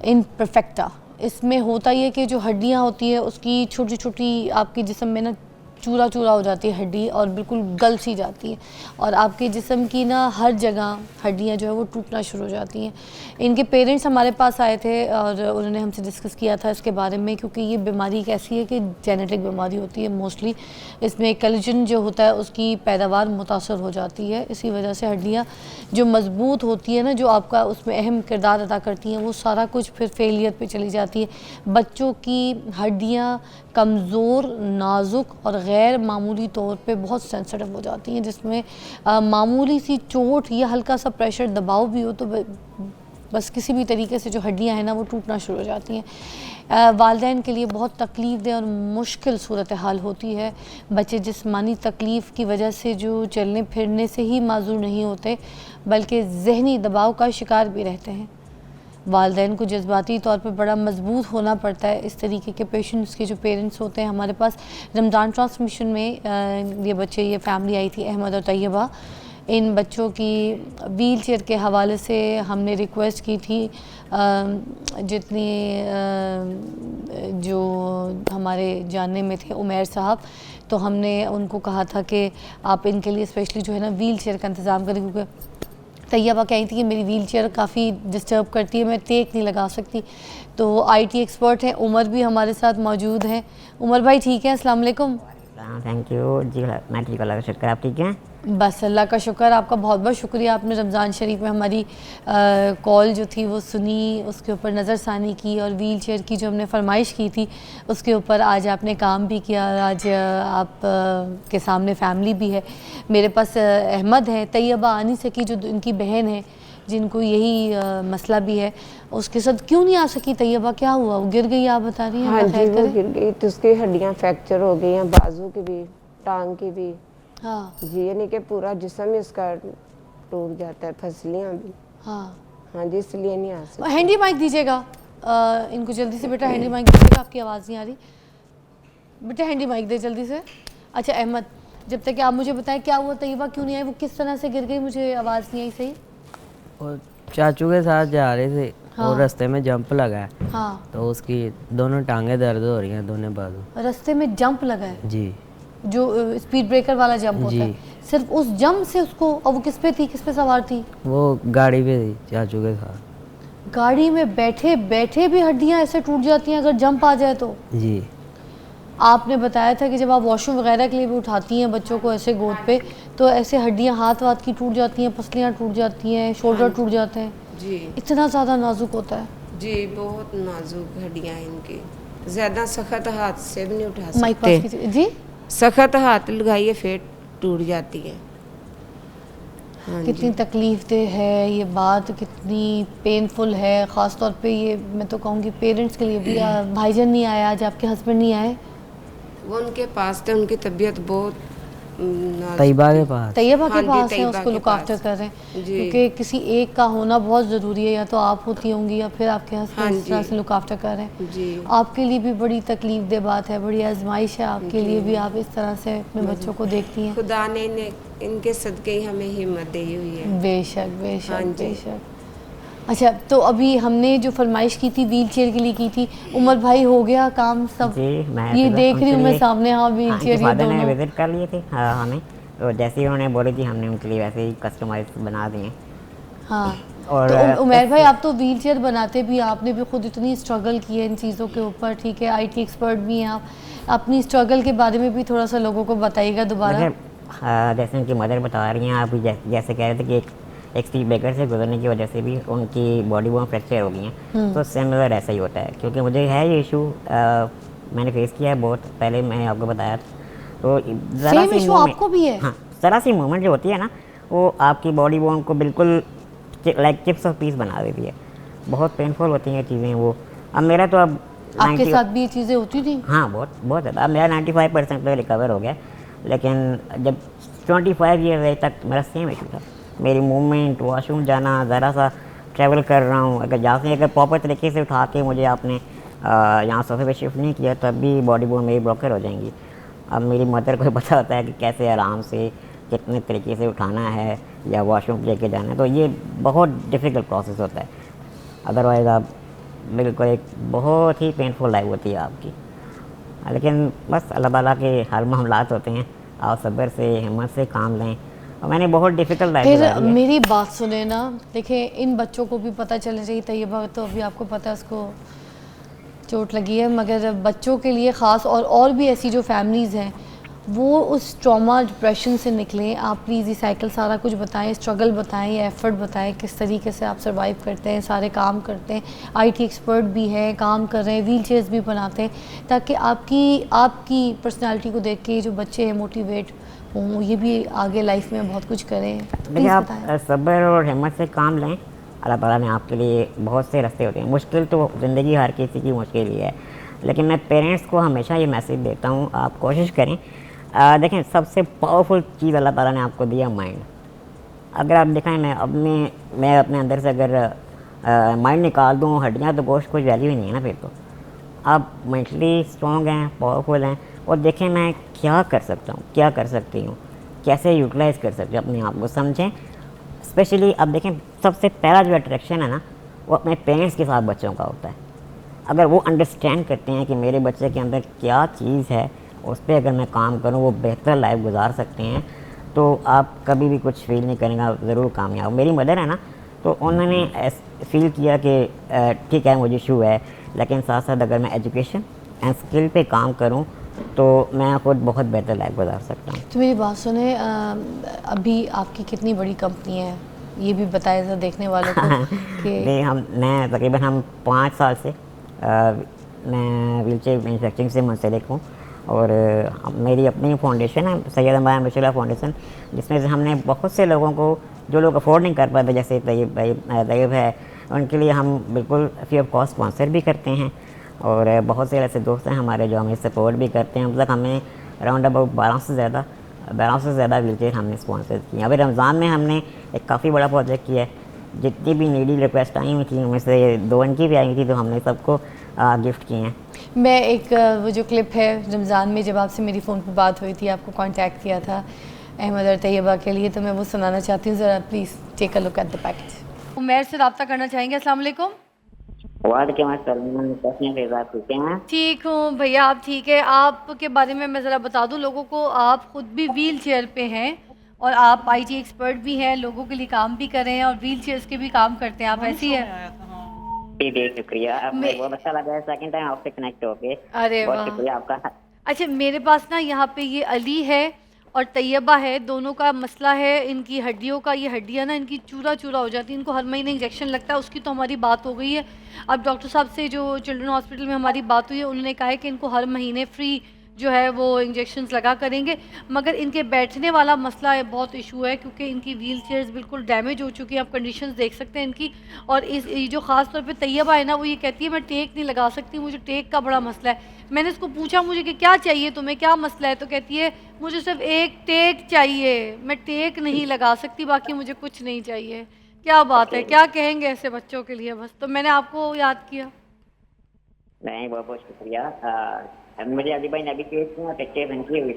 इम्परफेक्टा। इसमें होता ये कि जो हड्डियाँ होती है उसकी छोटी छोटी आपके जिस्म में ना चूरा चूरा हो जाती है हड्डी और बिल्कुल गल सी जाती है, और आपके जिस्म की ना हर जगह हड्डियाँ जो है वो टूटना शुरू हो जाती हैं। इनके पेरेंट्स हमारे पास आए थे और उन्होंने हमसे डिस्कस किया था इसके बारे में, क्योंकि ये बीमारी एक ऐसी है कि जेनेटिक बीमारी होती है मोस्टली। इसमें कोलेजन जो होता है उसकी पैदावार मुतासर हो जाती है, इसी वजह से हड्डियाँ जो मजबूत होती है ना, जो आपका उसमें अहम किरदार अदा करती हैं, वो सारा कुछ फिर फेलियर पे चली जाती है। बच्चों की हड्डियाँ कमज़ोर, नाजुक और गैर मामूली तौर पे बहुत सेंसिटिव हो जाती हैं, जिसमें मामूली सी चोट या हल्का सा प्रेशर दबाव भी हो तो बस किसी भी तरीके से जो हड्डियां हैं ना वो टूटना शुरू हो जाती हैं। वालिदैन के लिए बहुत तकलीफ़देह और मुश्किल सूरत हाल होती है। बच्चे जिस्मानी तकलीफ़ की वजह से जो चलने फिरने से ही माजूर नहीं होते, बल्कि जहनी दबाव का शिकार भी रहते हैं। वालिदैन को जज्बाती तौर पर बड़ा मजबूत होना पड़ता है। इस तरीके के पेशेंट्स के जो पेरेंट्स होते हैं, हमारे पास रमज़ान ट्रांसमिशन में ये बच्चे, ये फैमिली आई थी, अहमद और तैयबा। इन बच्चों की व्हील चेयर के हवाले से हमने रिक्वेस्ट की थी, जितनी जो हमारे जानने में थे उमैर साहब, तो हमने उनको कहा था कि आप इनके लिए स्पेशली जो है ना व्हील चेयर का इंतज़ाम करें, क्योंकि तैयबा कही थी कि मेरी व्हील चेयर काफ़ी डिस्टर्ब करती है, मैं टेक नहीं लगा सकती। तो आईटी एक्सपर्ट हैं उमर भी हमारे साथ मौजूद हैं। उमर भाई ठीक है, अस्सलाम वालेकुम। थैंक यू जी, मैं ठीक, अल्लाह का शुक्र, आप ठीक हैं? बस अल्लाह का शुक्र। आपका बहुत बहुत शुक्रिया, आपने रमज़ान शरीफ में हमारी कॉल जो थी वो सुनी, उसके ऊपर नज़रसानी की, और व्हील चेयर की जो हमने फरमाइश की थी उसके ऊपर आज आपने काम भी किया। आज आप के सामने फैमिली भी है। मेरे पास अहमद है, तैयबा आ नहीं सकी जो इनकी बहन है, जिनको यही मसला भी है। उसके साथ क्यों नहीं आ सकी तैयबा, क्या हुआ? वो गिर गई, आप बता रही हैं? हाँ जी, वो गिर गई तो उसकी हड्डियाँ फ्रैक्चर हो गई हैं, बाजू की भी, टांग की भी। हाँ जी, यानी कि पूरा जिस्म ही उसका टूट जाता है, फसलियाँ भी। हाँ हाँ जी, इसलिए नहीं आ सकती। हैंडी माइक दीजिएगा इनको जल्दी से, बेटा हैंडी माइक दीजिएगा, आपकी आवाज़ नहीं आ रही बेटा, हैंडी माइक दे जल्दी से। अच्छा अहमद, जब तक कि आप मुझे बताएं क्या हुआ, तैयबा क्यों नहीं आई, वो किस तरह से गिर गई, मुझे आवाज़ नहीं आई सही। और चाचू के साथ जा रहे थे, हाँ। और रास्ते में जंप लगा है, हाँ, तो उसकी दोनों टांगें दर्द हो रही हैं, दोनों बाजू। रास्ते में जंप लगा है, जी, जो स्पीड ब्रेकर वाला जंप होता है, जी। सिर्फ उस जंप से उसको, और वो किस पे थी, किस पे सवार थी? वो गाड़ी पे थी चाचू के साथ। गाड़ी में बैठे बैठे भी हड्डियां ऐसे टूट जाती हैं अगर जंप आ जाए तो? जी, आपने बताया था कि जब आप वॉशरूम वगैरह के लिए भी उठाती हैं बच्चों को ऐसे गोद पे, तो ऐसे हड्डियां हाथ वाथ की टूट जाती हैं, पसलियां टूट जाती हैं, शोल्डर टूट जाते हैं, जी इतना ज़्यादा नाजुक होता है। जी, बहुत नाजुक हड्डियाँ हैं इनकी, ज़्यादा सख्त हाथ से भी नहीं उठा माइक पास सकते। कीजिए जी। सख्त हाथ लगाइए फिर टूट जाती है। हाँ कितनी तकलीफ देह है ये बात, कितनी पेनफुल है, ख़ास तौर पे ये मैं तो कहूँगी पेरेंट्स के लिए भी। भाईजान नहीं आया आज, आपके हस्बैंड नहीं आए? वो उनके पास थे, उनकी तबीयत बहुत तैयबा के पास। तैयबा हाँ के जी, पास है, तैयबा उसको के लुक आफ्टर पास। कर रहे हैं, जी। क्योंकि किसी एक का होना बहुत ज़रूरी है। या तो आप होती होंगी या फिर आपके हाँ हस्बैंड इस तरह जी। से लुक आफ्टर कर रहे हैं। जी। आपके लिए भी बड़ी तकलीफ दे बात है, बड़ी आजमाइश है आपके लिए भी। आप इस तरह से अपने बच्चों को देखती हैं। खुदा ने इनके सदके ही हमें हिम्मत दी हुई है। बेशक हाँ बेशक जी। बेशक। अच्छा, तो अभी हमने जो फरमाइश की थी व्हील चेयर के लिए की थी, उमर भाई हो गया काम सब? जी मैं ये तो देख रही हूँ उनके मैं लिए- सामने, हाँ व्हील हाँ, चेयर इनके ये फादर ने दोनों। विजिट कर लिए थे हमें, तो जैसे ही उन्होंने बोली थी हमने उनके लिए वैसे ही कस्टमाइज बना दिए। हाँ, और तो उमर भाई आप तो व्हील चेयर बनाते भी, आपने भी खुद इतनी स्ट्रगल की है इन चीज़ों के ऊपर, ठीक है, IT एक्सपर्ट भी हैं आप। अपनी स्ट्रगल के बारे में भी थोड़ा सा लोगों को बताइएगा दोबारा। देखिए जैसे उनकी मदर बता रही हैं, आप जैसे कह रहे थे कि एक स्पीड ब्रेकर से गुजरने की वजह से भी उनकी बॉडी बोन फ्रैक्चर हो गई हैं, तो सिमिलर ऐसा ही होता है। क्योंकि मुझे है ये इशू, मैंने फेस किया है बहुत पहले, मैंने आपको बताया था। तो ज़रा सेम सी इशू movement- आपको भी है? हाँ, ज़रा सी मूवमेंट जो होती है ना, वो आपकी बॉडी बोन को बिल्कुल लाइक चिप्स ऑफ पीस बना देती है। बहुत पेनफुल होती हैं चीज़ें वो। अब मेरा तो अब आपके 90 साथ भी ये चीज़ें होती थी? हाँ, बहुत बहुत ज़्यादा। अब मेरा 95% तो रिकवर हो गया, लेकिन जब 25 ईयर एज तक मेरा सेम इशू था। मेरी मूवमेंट, वॉशरूम जाना, ज़रा सा ट्रैवल कर रहा हूँ, अगर जहाँ से अगर प्रॉपर तरीके से उठा के मुझे आपने यहाँ सोफे पे शिफ्ट नहीं किया, तब भी बॉडी बोन मेरी ब्लॉकर हो जाएंगी। अब मेरी मदर को पता होता है कि कैसे आराम से कितने तरीके से उठाना है या वॉशरूम लेके जाना है, तो ये बहुत डिफ़िकल्ट प्रोसेस होता है। अदरवाइज़ आप बिल्कुल एक बहुत ही पेनफुल लाइफ होती है आपकी। लेकिन बस अल्लाह ताला के हर मामलात होते हैं, आप सब्र से हिम्मत से काम लें। और मैंने बहुत डिफ़िकल्ट लाइफ फिर गुजारी है। मेरी बात सुने ना, देखिए इन बच्चों को भी पता चल रही तैयबा, तो अभी आपको पता है उसको चोट लगी है, मगर बच्चों के लिए ख़ास और भी ऐसी जो फैमिलीज़ हैं वो उस ट्रॉमा डिप्रेशन से निकलें। आप प्लीज़ ये साइकिल सारा कुछ बताएं, स्ट्रगल बताएं, ये एफ़र्ट बताएं, किस तरीके से आप सर्वाइव करते हैं, सारे काम करते हैं, IT एक्सपर्ट भी हैं, काम कर रहे हैं, व्हील चेयर्स भी बनाते हैं, ताकि आपकी पर्सनालिटी को देख के जो बच्चे हैं मोटिवेट हों, ये भी आगे लाइफ में बहुत कुछ करें। देखिए प्लीज़ आप बताएं। सब्र और हिम्मत से काम लें। अल्लाह ताला ने आपके लिए बहुत से रास्ते होते हैं। मुश्किल तो ज़िंदगी हर किसी की मुश्किल ही है, लेकिन मैं पेरेंट्स को हमेशा ये मैसेज देता हूँ, आप कोशिश करें। देखें, सबसे पावरफुल चीज़ अल्लाह ताला ने आपको दिया माइंड। अगर आप देखें, मैं अपने अंदर से अगर माइंड निकाल दूँ, हड्डियाँ तो गोश्त कोई वैल्यू ही नहीं है ना। फिर तो आप मेंटली स्ट्रॉन्ग हैं, पावरफुल हैं, और देखें मैं क्या कर सकता हूँ, क्या कर सकती हूँ, कैसे यूटिलाइज़ कर सकते हो अपने आप को, समझें। स्पेशली अब देखें, सबसे पहला जो अट्रैक्शन है ना, वो अपने पेरेंट्स के साथ बच्चों का होता है। अगर वो अंडरस्टैंड करते हैं कि मेरे बच्चे के अंदर क्या चीज़ है, उस पर अगर मैं काम करूँ वो बेहतर लाइफ गुजार सकते हैं, तो आप कभी भी कुछ फील नहीं करेंगे, ज़रूर कामयाब। मेरी मदर है ना, तो उन्होंने फील किया कि ठीक है मुझे इशू है, लेकिन साथ साथ अगर मैं एजुकेशन एंड स्किल पे काम करूँ तो मैं खुद बहुत बेहतर लाइफ गुजार सकता हूँ। तो मेरी बात सुने, अभी आपकी कितनी बड़ी कंपनी है ये भी बताया था देखने वालों को कि नहीं, मैं तकरीबन हम 5 साल से मैं व्हीलचेयर मैन्युफैक्चरिंग से मुंसलिक हूँ, और मेरी अपनी फाउंडेशन है सैयद अम्बाया मशूला फाउंडेशन, जिसमें से हमने बहुत से लोगों को, जो लोग अफोर्ड नहीं कर पाते, जैसे तैयब है, उनके लिए हम बिल्कुल फ्री ऑफ कॉस्ट स्पॉन्सर भी करते हैं। और बहुत से ऐसे दोस्त हैं हमारे जो हमें सपोर्ट भी करते हैं। मतलब हमें अराउंड अबाउट 12 से ज़्यादा व्हीलचेयर हमने स्पॉन्सर किए। अभी रमज़ान में हमने एक काफ़ी बड़ा प्रोजेक्ट किया है, जितनी भी नीडी रिक्वेस्ट आई हुई थी उनमें से 2 इनकी भी आई थी, तो हमने सबको गिफ्ट किए हैं। मैं एक वो जो क्लिप है रमज़ान में जब आपसे मेरी फ़ोन पर बात हुई थी, आपको कांटेक्ट किया था अहमद और तैयबा के लिए, तो मैं वो सुनाना चाहती हूँ, ज़रा please take a look at the package. Umair से रब्ता करना चाहेंगे। अस्सलाम वालेकुम। वालेकुम अस्सलाम, कैसे हैं? ठीक हूँ भैया, आप ठीक है? आपके बारे में मैं ज़रा बता दूँ लोगों को, आप ख़ुद भी व्हील चेयर पे हैं और आप IT एक्सपर्ट भी हैं, लोगों के लिए काम भी कर रहे हैं और व्हील चेयर्स के भी काम करते हैं। आप ऐसी हैं? जी शुक्रिया, मुझे बहुत अच्छा लगा है सेकंड टाइम आपसे कनेक्ट होके। अरे बहुत वाह, शुक्रिया आपका। अच्छा मेरे पास ना यहाँ पे ये अली है और तैयबा है, दोनों का मसला है इनकी हड्डियों का। ये हड्डियाँ ना इनकी चूरा चूरा हो जाती है, इनको हर महीने इंजेक्शन लगता है। उसकी तो हमारी बात हो गई है। अब डॉक्टर साहब से जो चिल्ड्रन हॉस्पिटल में हमारी बात हुई है, उन्होंने कहा है कि इनको हर महीने फ्री जो है वो इंजेक्शन्स लगा करेंगे। मगर इनके बैठने वाला मसला है, बहुत इशू है, क्योंकि इनकी व्हील चेयर्स बिल्कुल डैमेज हो चुकी हैं। आप कंडीशंस देख सकते हैं इनकी। और इस ये जो ख़ास तौर पे तैयबा है ना, वो ये कहती है मैं टेक नहीं लगा सकती, मुझे टेक का बड़ा मसला है। मैंने इसको पूछा मुझे कि क्या चाहिए तुम्हें, क्या मसला है, तो कहती है मुझे सिर्फ एक टेक चाहिए, मैं टेक नहीं लगा सकती, बाकी मुझे कुछ नहीं चाहिए। क्या बात है, क्या कहेंगे ऐसे बच्चों के लिए? बस तो मैंने आपको याद किया। नहीं, बहुत बहुत शुक्रिया। मुझे अली भाई ने अभी केस किया टेक्चर बन की हुई।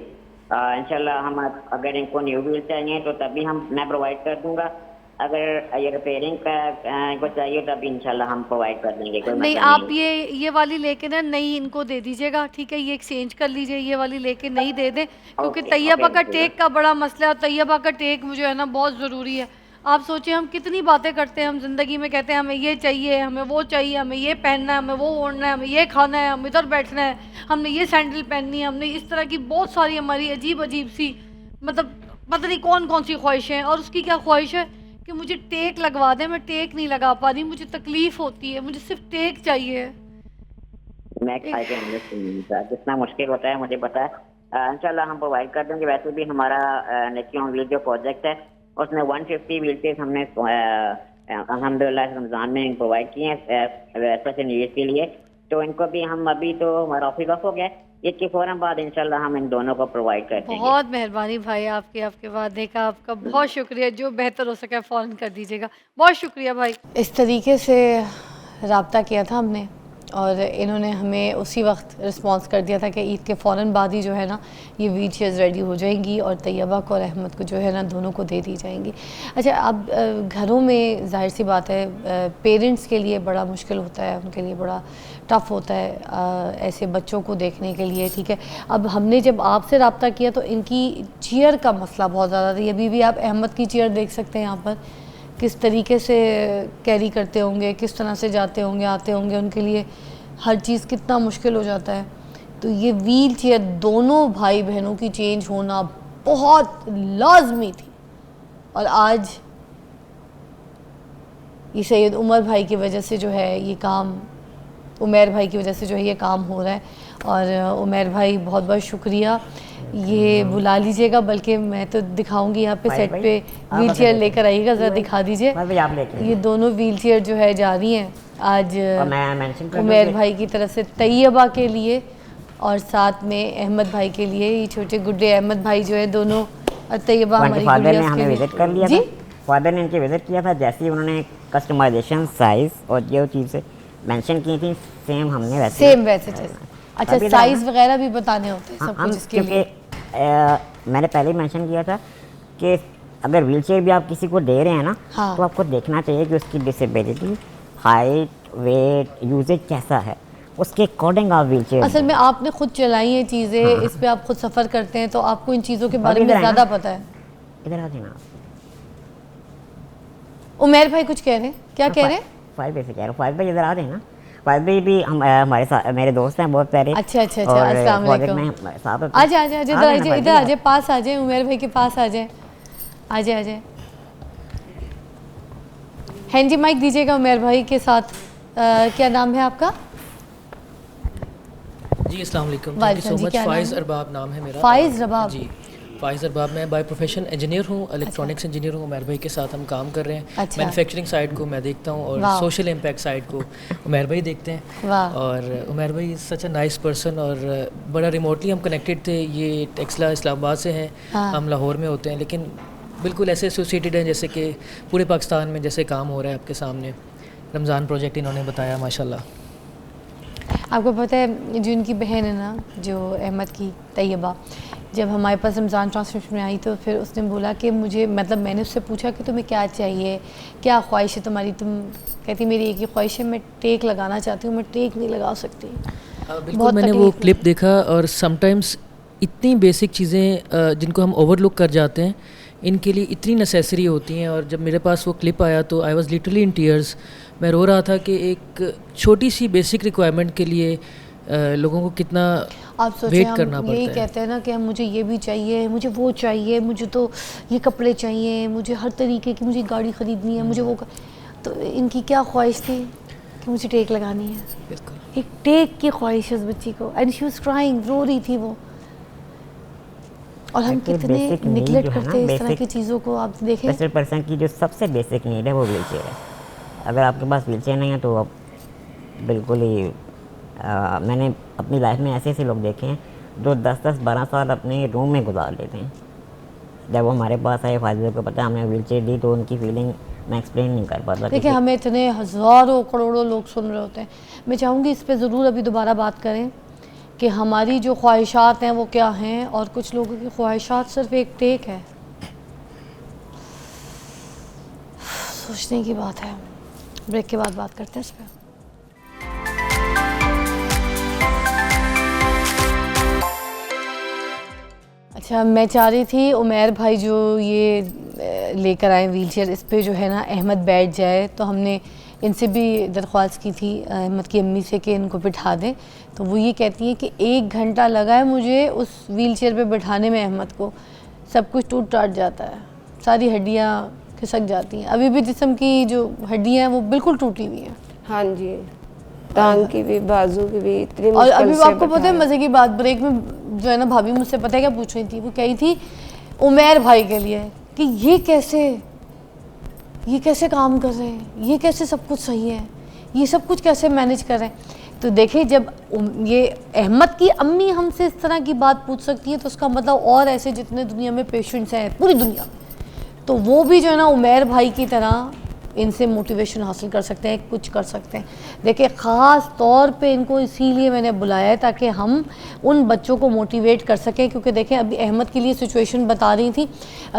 इंशाल्लाह हम अगर इनको न्यू व्हील चाहिए तो तभी मैं प्रोवाइड कर दूंगा। अगर ये रिपेयरिंग का इनको चाहिए तभी इंशाल्लाह हम प्रोवाइड कर देंगे। कोई नहीं, मसला आप नहीं है। ये वाली लेके ना नई इनको दे दीजिएगा, ठीक है? ये एक्सचेंज कर लीजिए, ये वाली लेके नई दे दें, क्योंकि ओके, तैयबा ओके, का ओके। टेक का बड़ा मसला है। और तैयबा का टेक मुझे है ना बहुत ज़रूरी है। आप सोचिए हम कितनी बातें करते हैं हम ज़िंदगी में, कहते हैं हमें ये चाहिए, हमें वो चाहिए, हमें ये पहनना है, हमें वो ओढ़ना है, हमें ये खाना है, हम इधर बैठना है, हमने ये सैंडल पहननी है, हमने इस तरह की बहुत सारी हमारी अजीब अजीब सी, मतलब पता नहीं कौन कौन सी ख्वाहिशें हैं। और उसकी क्या ख्वाहिश है कि मुझे टेक लगवा दें। मैं टेक नहीं लगा पा रही, मुझे तकलीफ़ होती है, मुझे सिर्फ टेक चाहिए। मैं खाई के अंदर जितना मुश्किल होता है मुझे पता है। इंशाल्लाह हम प्रोवाइड कर देंगे। वैसे भी हमारा नेकी ऑन व्हील जो प्रोजेक्ट है उसमें 150 व्हील चेयर्स हमने अल्हम्दुलिल्लाह रमज़ान में प्रोवाइड किए हैं स्पेशल नीड्स के लिए। तो इनको भी हम अभी तो हमारा ऑफिस ऑफ हो गया, इसके फ़ौरन बाद इंशाल्लाह हम इन दोनों को प्रोवाइड कर देंगे। बहुत मेहरबानी भाई आपकी, आपके वादे का आपका बहुत शुक्रिया। जो बेहतर हो सके फ़ौरन कर दीजिएगा। बहुत शुक्रिया भाई। इस तरीके से रब्ता किया था हमने और इन्होंने हमें उसी वक्त रिस्पांस कर दिया था कि ईद के फ़ौरन बाद ही जो है ना ये व्हील चेयर्स रेडी हो जाएंगी और तैयबा को और अहमद को जो है ना दोनों को दे दी जाएंगी। अच्छा, अब घरों में जाहिर सी बात है पेरेंट्स के लिए बड़ा मुश्किल होता है, उनके लिए बड़ा टफ़ होता है ऐसे बच्चों को देखने के लिए, ठीक है? अब हमने जब आपसे रब्ता किया तो इनकी चेयर का मसला बहुत ज़्यादा था। अभी भी आप अहमद की चेयर देख सकते हैं यहाँ पर, किस तरीके से कैरी करते होंगे, किस तरह से जाते होंगे, आते होंगे, उनके लिए हर चीज़ कितना मुश्किल हो जाता है। तो ये व्हील चेयर दोनों भाई बहनों की चेंज होना बहुत लाजमी थी। और आज ये सैयद उमर भाई की वजह से जो है ये काम, उमर भाई की वजह से जो है ये काम हो रहा है। और उमर भाई बहुत बहुत शुक्रिया। ये बुला लीजिएगा, बल्कि मैं तो दिखाऊंगी यहाँ पे सेट पे व्हील चेयर लेकर आइएगा, ज़रा दिखा दीजिए। ये दोनों व्हील चेयर जो है जा रही हैं आज उमर भाई की तरफ से तैयबा के लिए और साथ में अहमद भाई के लिए। ये छोटे गुड्डे अहमद भाई जो है दोनों और तैयबा हमारी फादर ने हमें विजिट कर लिया था। फादर ने इनके विजिट किया था, जैसे ही उन्होंने कस्टमाइजेशन साइज और ये चीज़ें मेंशन की थी सेम हमने वैसे अच्छा, साइज वगैरह भी बताने होते हैं सब कुछ इसके लिए। मैंने पहले ही मेंशन किया था कि अगर व्हील चेयर भी आप किसी को दे रहे हैं ना, हाँ। तो आपको देखना चाहिए कि उसकी डिसेबिलिटी, हाइट, वेट, यूजेज कैसा है, उसके अकॉर्डिंग आप व्हील चेयर। असल में आपने खुद चलाई हैं चीज़ें, हाँ। इस पे आप खुद सफ़र करते हैं तो आपको इन चीज़ों के बारे में ज़्यादा पता है। इधर आ देना। उमर भाई कुछ कह रहे हैं, क्या कह रहे हैं? फाइव भाई से कह रहा हूँ, फाइव भाई इधर आ देना। फाइव भाई भी हमारे साथ, मेरे दोस्त हैं बहुत प्यारे। अच्छा, अस्सलाम वालेकुम। आजा इधर आ जाए, पास आ जाए, उमर भाई के पास आ जाए, आ जाए। हाँ जी, माइक दीजिएगा उमर भाई के साथ। क्या नाम है आपका? जी अस्सलाम वालेकुम, thank you so much. Faiz Arbab नाम है मेरा। फ़ाइज़ रबाब जी, फ़ाइज़ अरबाब। मैं बाय प्रोफेशन इंजीनियर हूँ, इलेक्ट्रॉनिक्स इंजीनियर हूँ। उमर भाई के साथ हम काम कर रहे हैं। अच्छा। मैन्युफैक्चरिंग साइड को मैं देखता हूँ और सोशल इम्पैक्ट साइड को उमर भाई देखते हैं। और उमर भाई सच अ नाइस पर्सन और बड़ा रिमोटली हम कनेक्टेड थे। ये टेक्सला इस्लामाबाद से हैं, हम लाहौर में होते हैं, लेकिन बिल्कुल ऐसे एसोसिएटेड हैं जैसे कि पूरे पाकिस्तान में जैसे काम हो रहा है आपके सामने। रमज़ान प्रोजेक्ट इन्होंने बताया, माशाल्लाह। आपको पता है जो इनकी बहन है ना, जो अहमद की तैयबा, जब हमारे पास रमज़ान ट्रांसमिशन में आई तो फिर उसने बोला कि मुझे, मतलब मैंने उससे पूछा कि तुम्हें क्या चाहिए, क्या ख्वाहिश है तुम्हारी? तुम कहती मेरी एक ही ख्वाहिश है, मैं टेक लगाना चाहती हूँ, मैं टेक नहीं लगा सकती। बिल्कुल, मैंने वो क्लिप देखा और समटाइम्स इतनी बेसिक चीज़ें जिनको हम ओवरलुक कर जाते हैं, इनके लिए इतनी नेसेसरी होती हैं। और जब मेरे पास वो क्लिप आया तो I was literally in tears. मैं रो रहा था कि एक छोटी सी बेसिक रिक्वायरमेंट के लिए लोगों को कितना आप सोचें, वेट हम करना यही पड़ता है। कहते हैं ना कि हम मुझे ये भी चाहिए, मुझे वो चाहिए, मुझे तो ये कपड़े चाहिए, मुझे हर तरीके की मुझे गाड़ी ख़रीदनी है, मुझे वो तो इनकी क्या ख्वाहिश थी कि मुझे टेक लगानी है। बिल्कुल। एक टेक की ख्वाहिश उस बच्ची को, एंड शी वाज क्राइंग, रो रही थी वो। और हम Actually, कितने basic need निगलेक्ट जो है ना, करते हैं इस तरह basic- की चीज़ों को। आप देखें, स्पेशल पर्सन की जो सबसे बेसिक नीड है वो व्हील चेयर है। अगर आपके पास व्हील चेयर नहीं है तो आप बिल्कुल ही मैंने अपनी लाइफ में ऐसे ऐसे लोग देखे हैं जो 10-10, 12 साल अपने रूम में गुजार लेते हैं। जब वो हमारे पास आए, फाजिल को पता हमने व्हील चेयर दी तो उनकी फीलिंग मैं एक्सप्लेन नहीं कर पाता। देखिए हमें इतने हज़ारों करोड़ों लोग सुन रहे होते हैं। मैं चाहूँगी इस पे ज़रूर अभी दोबारा बात करें कि हमारी जो ख्वाहिशात हैं वो क्या हैं, और कुछ लोगों की ख्वाहिशात सिर्फ एक टेक है। सोचने की बात है। ब्रेक के बाद बात करते हैं इस पर। अच्छा, मैं चाह रही थी उमैर भाई जो ये लेकर आए व्हीलचेयर, इस पे जो है ना अहमद बैठ जाए, तो हमने इनसे भी दरख्वास्त की थी अहमद की अम्मी से कि इनको बिठा दें। तो वो ये कहती हैं कि 1 घंटा लगा है मुझे उस व्हीलचेयर पे बिठाने में अहमद को। सब कुछ टूट टाट जाता है, सारी हड्डियाँ खिसक जाती हैं। अभी भी जिस्म की जो हड्डियाँ हैं वो बिल्कुल टूटी हुई हैं। हाँ जी, टांग की भी, बाजू की भी, इतनी और मुश्किल अभी से आपको पता है बैठाया। मज़े की बात, ब्रेक में जो है ना भाभी मुझसे पता है क्या पूछ रही थी, वो कही थी उमैर भाई के लिए कि ये कैसे काम कर रहे हैं, ये कैसे सब कुछ सही है, ये सब कुछ कैसे मैनेज कर रहे हैं। तो देखिए जब ये अहमद की अम्मी हमसे इस तरह की बात पूछ सकती है तो उसका मतलब और ऐसे जितने दुनिया में पेशेंट्स हैं पूरी दुनिया में, तो वो भी जो है ना उमैर भाई की तरह इनसे मोटिवेशन हासिल कर सकते हैं, कुछ कर सकते हैं। देखिए ख़ास तौर पे इनको इसीलिए मैंने बुलाया है ताकि हम उन बच्चों को मोटिवेट कर सकें, क्योंकि देखें अभी अहमद के लिए सिचुएशन बता रही थी,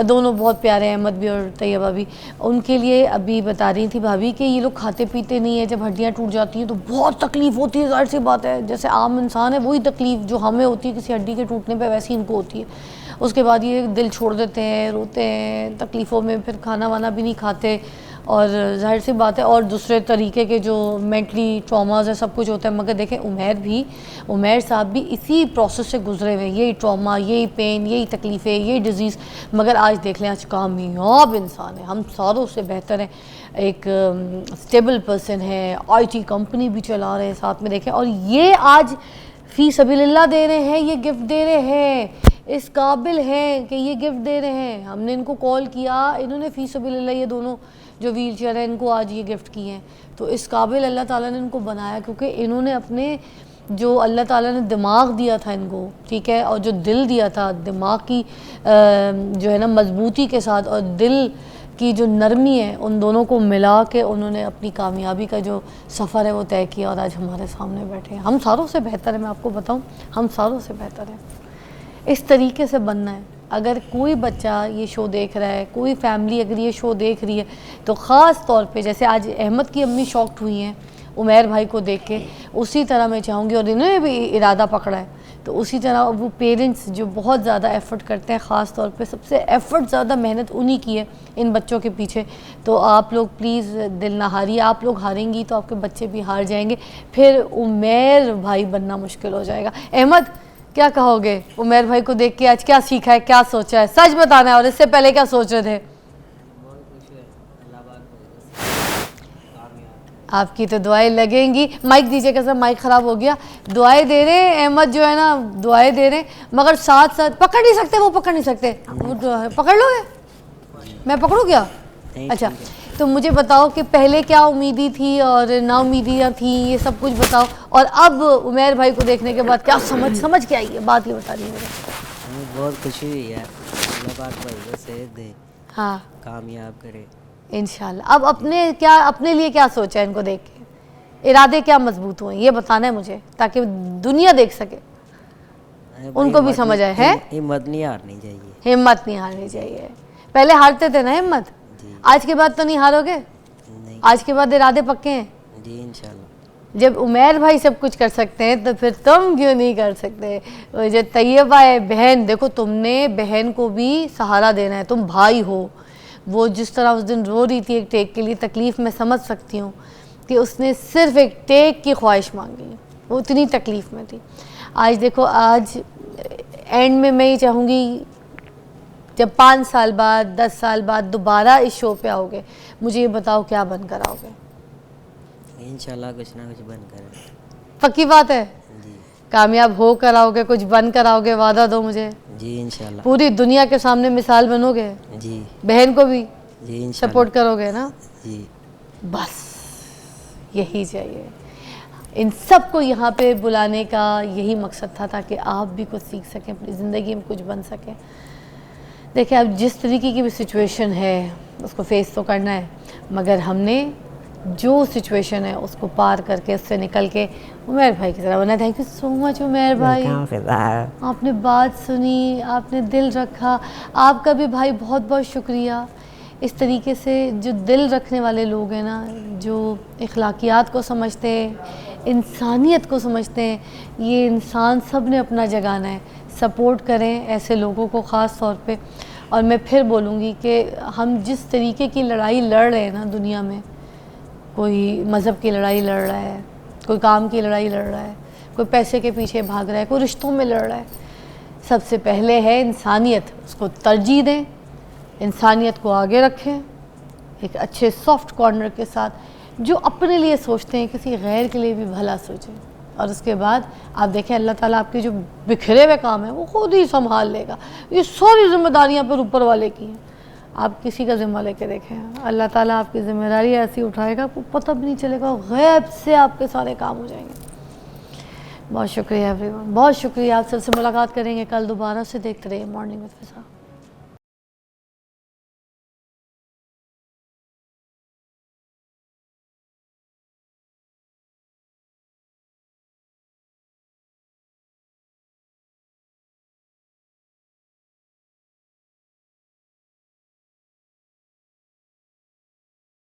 दोनों बहुत प्यारे हैं अहमद भी और तैयबा भी, उनके लिए अभी बता रही थी भाभी कि ये लोग खाते पीते नहीं है, जब हड्डियाँ टूट जाती हैं तो बहुत तकलीफ़ होती है। ज़ाहिर सी बात है, जैसे आम इंसान है वही तकलीफ़ जो हमें होती है किसी हड्डी के टूटने पर, वैसी इनको होती है। उसके बाद ये दिल छोड़ देते हैं, रोते हैं तकलीफ़ों में, फिर खाना वाना भी नहीं खाते, और जाहिर सी बात है और दूसरे तरीके के जो मेंटली ट्रॉमास है सब कुछ होता है। मगर देखें उमैर साहब भी इसी प्रोसेस से गुजरे हुए, यही ट्रॉमा, यही पेन, यही तकलीफ़ें, यही डिज़ीज़, मगर आज देख लें आज कामयाब इंसान है, हम सारों से बेहतर हैं, एक स्टेबल पर्सन है, IT कंपनी भी चला रहे हैं साथ में देखें, और ये आज फ़ी सबीलिल्लाह दे रहे हैं, ये गिफ्ट दे रहे हैं, इस काबिल हैं कि ये गिफ्ट दे रहे हैं। हमने इनको कॉल किया, इन्होंने फ़ी सबीलिल्लाह ये दोनों जो व्हील चेयर है इनको आज ये गिफ्ट किए हैं। तो इस काबिल अल्लाह ताला ने इनको बनाया, क्योंकि इन्होंने अपने जो अल्लाह ताला ने दिमाग दिया था इनको, ठीक है, और जो दिल दिया था, दिमाग की जो है ना मजबूती के साथ और दिल की जो नरमी है, उन दोनों को मिला के उन्होंने अपनी कामयाबी का जो सफ़र है वो तय किया, और आज हमारे सामने बैठे हैं। हम सारों से बेहतर है, मैं आपको बताऊँ, हम सारों से बेहतर है। इस तरीके से बनना है। अगर कोई बच्चा ये शो देख रहा है, कोई फैमिली अगर ये शो देख रही है, तो ख़ास तौर पे जैसे आज अहमद की अम्मी शॉक्ड हुई हैं उमैर भाई को देख के, उसी तरह मैं चाहूँगी, और इन्होंने भी इरादा पकड़ा है, तो उसी तरह वो पेरेंट्स जो बहुत ज़्यादा एफ़र्ट करते हैं, ख़ास तौर पे सबसे एफ़र्ट ज़्यादा मेहनत उन्हीं की है इन बच्चों के पीछे। तो आप लोग प्लीज़ दिल ना हारिए, आप लोग हारेंगी तो आपके बच्चे भी हार जाएंगे, फिर उमैर भाई बनना मुश्किल हो जाएगा। अहमद क्या कहोगे उमैर भाई को देख के, आज क्या सीखा है, क्या सोचा है, सच बताना है, और इससे पहले क्या सोच रहे थे? आपकी तो दुआएं लगेंगी। माइक दीजिएगा सर, माइक ख़राब हो गया। दुआएं दे रहे हैं अहमद जो है ना, दुआएं दे रहे हैं, मगर साथ साथ पकड़ नहीं सकते, वो पकड़ नहीं सकते, वो पकड़ लोगे, मैं पकड़ू क्या? अच्छा, तो मुझे बताओ कि पहले क्या उम्मीदी थी और ना उम्मीदियाँ थी, ये सब कुछ बताओ, और अब उमैर भाई को देखने के बाद क्या समझ के आई है, बात ये बता रही है मुझे। हमें बहुत खुशी हुई है, अल्लाह पाक भाई को सेहत दे, हाँ कामयाब करे इंशाल्लाह। अब अपने लिए क्या सोचा है इनको देख के, इरादे क्या मजबूत हुए ये बताना है मुझे, ताकि दुनिया देख सके, उनको भी समझ आए। है हिम्मत नहीं हारनी चाहिए, हिम्मत नहीं हारनी चाहिए। पहले हारते थे ना हिम्मत, आज के बाद तो नहीं हारोगे? नहीं, आज के बाद इरादे पक्के हैं जी इंशाल्लाह। जब उमैर भाई सब कुछ कर सकते हैं तो फिर तुम क्यों नहीं कर सकते? वो जो तैयबा है बहन, देखो तुमने बहन को भी सहारा देना है, तुम भाई हो। वो जिस तरह उस दिन रो रही थी एक टेक के लिए, तकलीफ़ मैं समझ सकती हूँ कि उसने सिर्फ एक टेक की ख्वाहिश मांगी, वो उतनी तकलीफ़ में थी। आज देखो, आज एंड में मैं ये चाहूँगी जब 5 साल बाद 10 साल बाद दोबारा इस शो पे आओगे, मुझे ये बताओ क्या बनकर आओगे? इंशाल्लाह कुछ ना कुछ बन कर। पक्की बात है? जी कामयाब हो कर आओगे, कुछ बन कर आओगे, वादा दो मुझे। जी इंशाल्लाह। पूरी दुनिया के सामने मिसाल बनोगे, जी बहन को भी जी इंशाल्लाह। सपोर्ट करोगे ना? जी बस यही चाहिए। इन सब को यहाँ पे बुलाने का यही मकसद था, ताकि आप भी कुछ सीख सकें, अपनी ज़िंदगी में कुछ बन सकें। देखिए, अब जिस तरीके की भी सिचुएशन है उसको फेस तो करना है, मगर हमने जो सिचुएशन है उसको पार करके, उससे निकल के उमर भाई की तरह बना। Thank you so much Umar भाई, आपने बात सुनी, आपने दिल रखा। आपका भी भाई बहुत बहुत शुक्रिया। इस तरीके से जो दिल रखने वाले लोग हैं ना, जो इखलाकियात को समझते हैं, इंसानियत को समझते हैं, ये इंसान सब ने अपना जगाना है। सपोर्ट करें ऐसे लोगों को ख़ास तौर पे। और मैं फिर बोलूँगी कि हम जिस तरीके की लड़ाई लड़ रहे हैं ना दुनिया में, कोई मज़हब की लड़ाई लड़ रहा है, कोई काम की लड़ाई लड़ रहा है, कोई पैसे के पीछे भाग रहा है, कोई रिश्तों में लड़ रहा है, सबसे पहले है इंसानियत। उसको तरजीह दें, इंसानियत को आगे रखें, एक अच्छे सॉफ्ट कॉर्नर के साथ। जो अपने लिए सोचते हैं, किसी गैर के लिए भी भला सोचें। और उसके बाद आप देखें, अल्लाह ताला आपके जो बिखरे हुए काम हैं वो खुद ही संभाल लेगा। ये सारी जिम्मेदारियां पर ऊपर वाले की हैं, आप किसी का ज़िम्मा लेके देखें, अल्लाह ताला आपकी ज़िम्मेदारी ऐसी उठाएगा, आपको पता भी नहीं चलेगा, गैब से आपके सारे काम हो जाएंगे। बहुत शुक्रिया एवरीवन, बहुत शुक्रिया। आप सबसे मुलाकात करेंगे कल दोबारा से। देखते रहिए मॉर्निंग विद फिज़ा।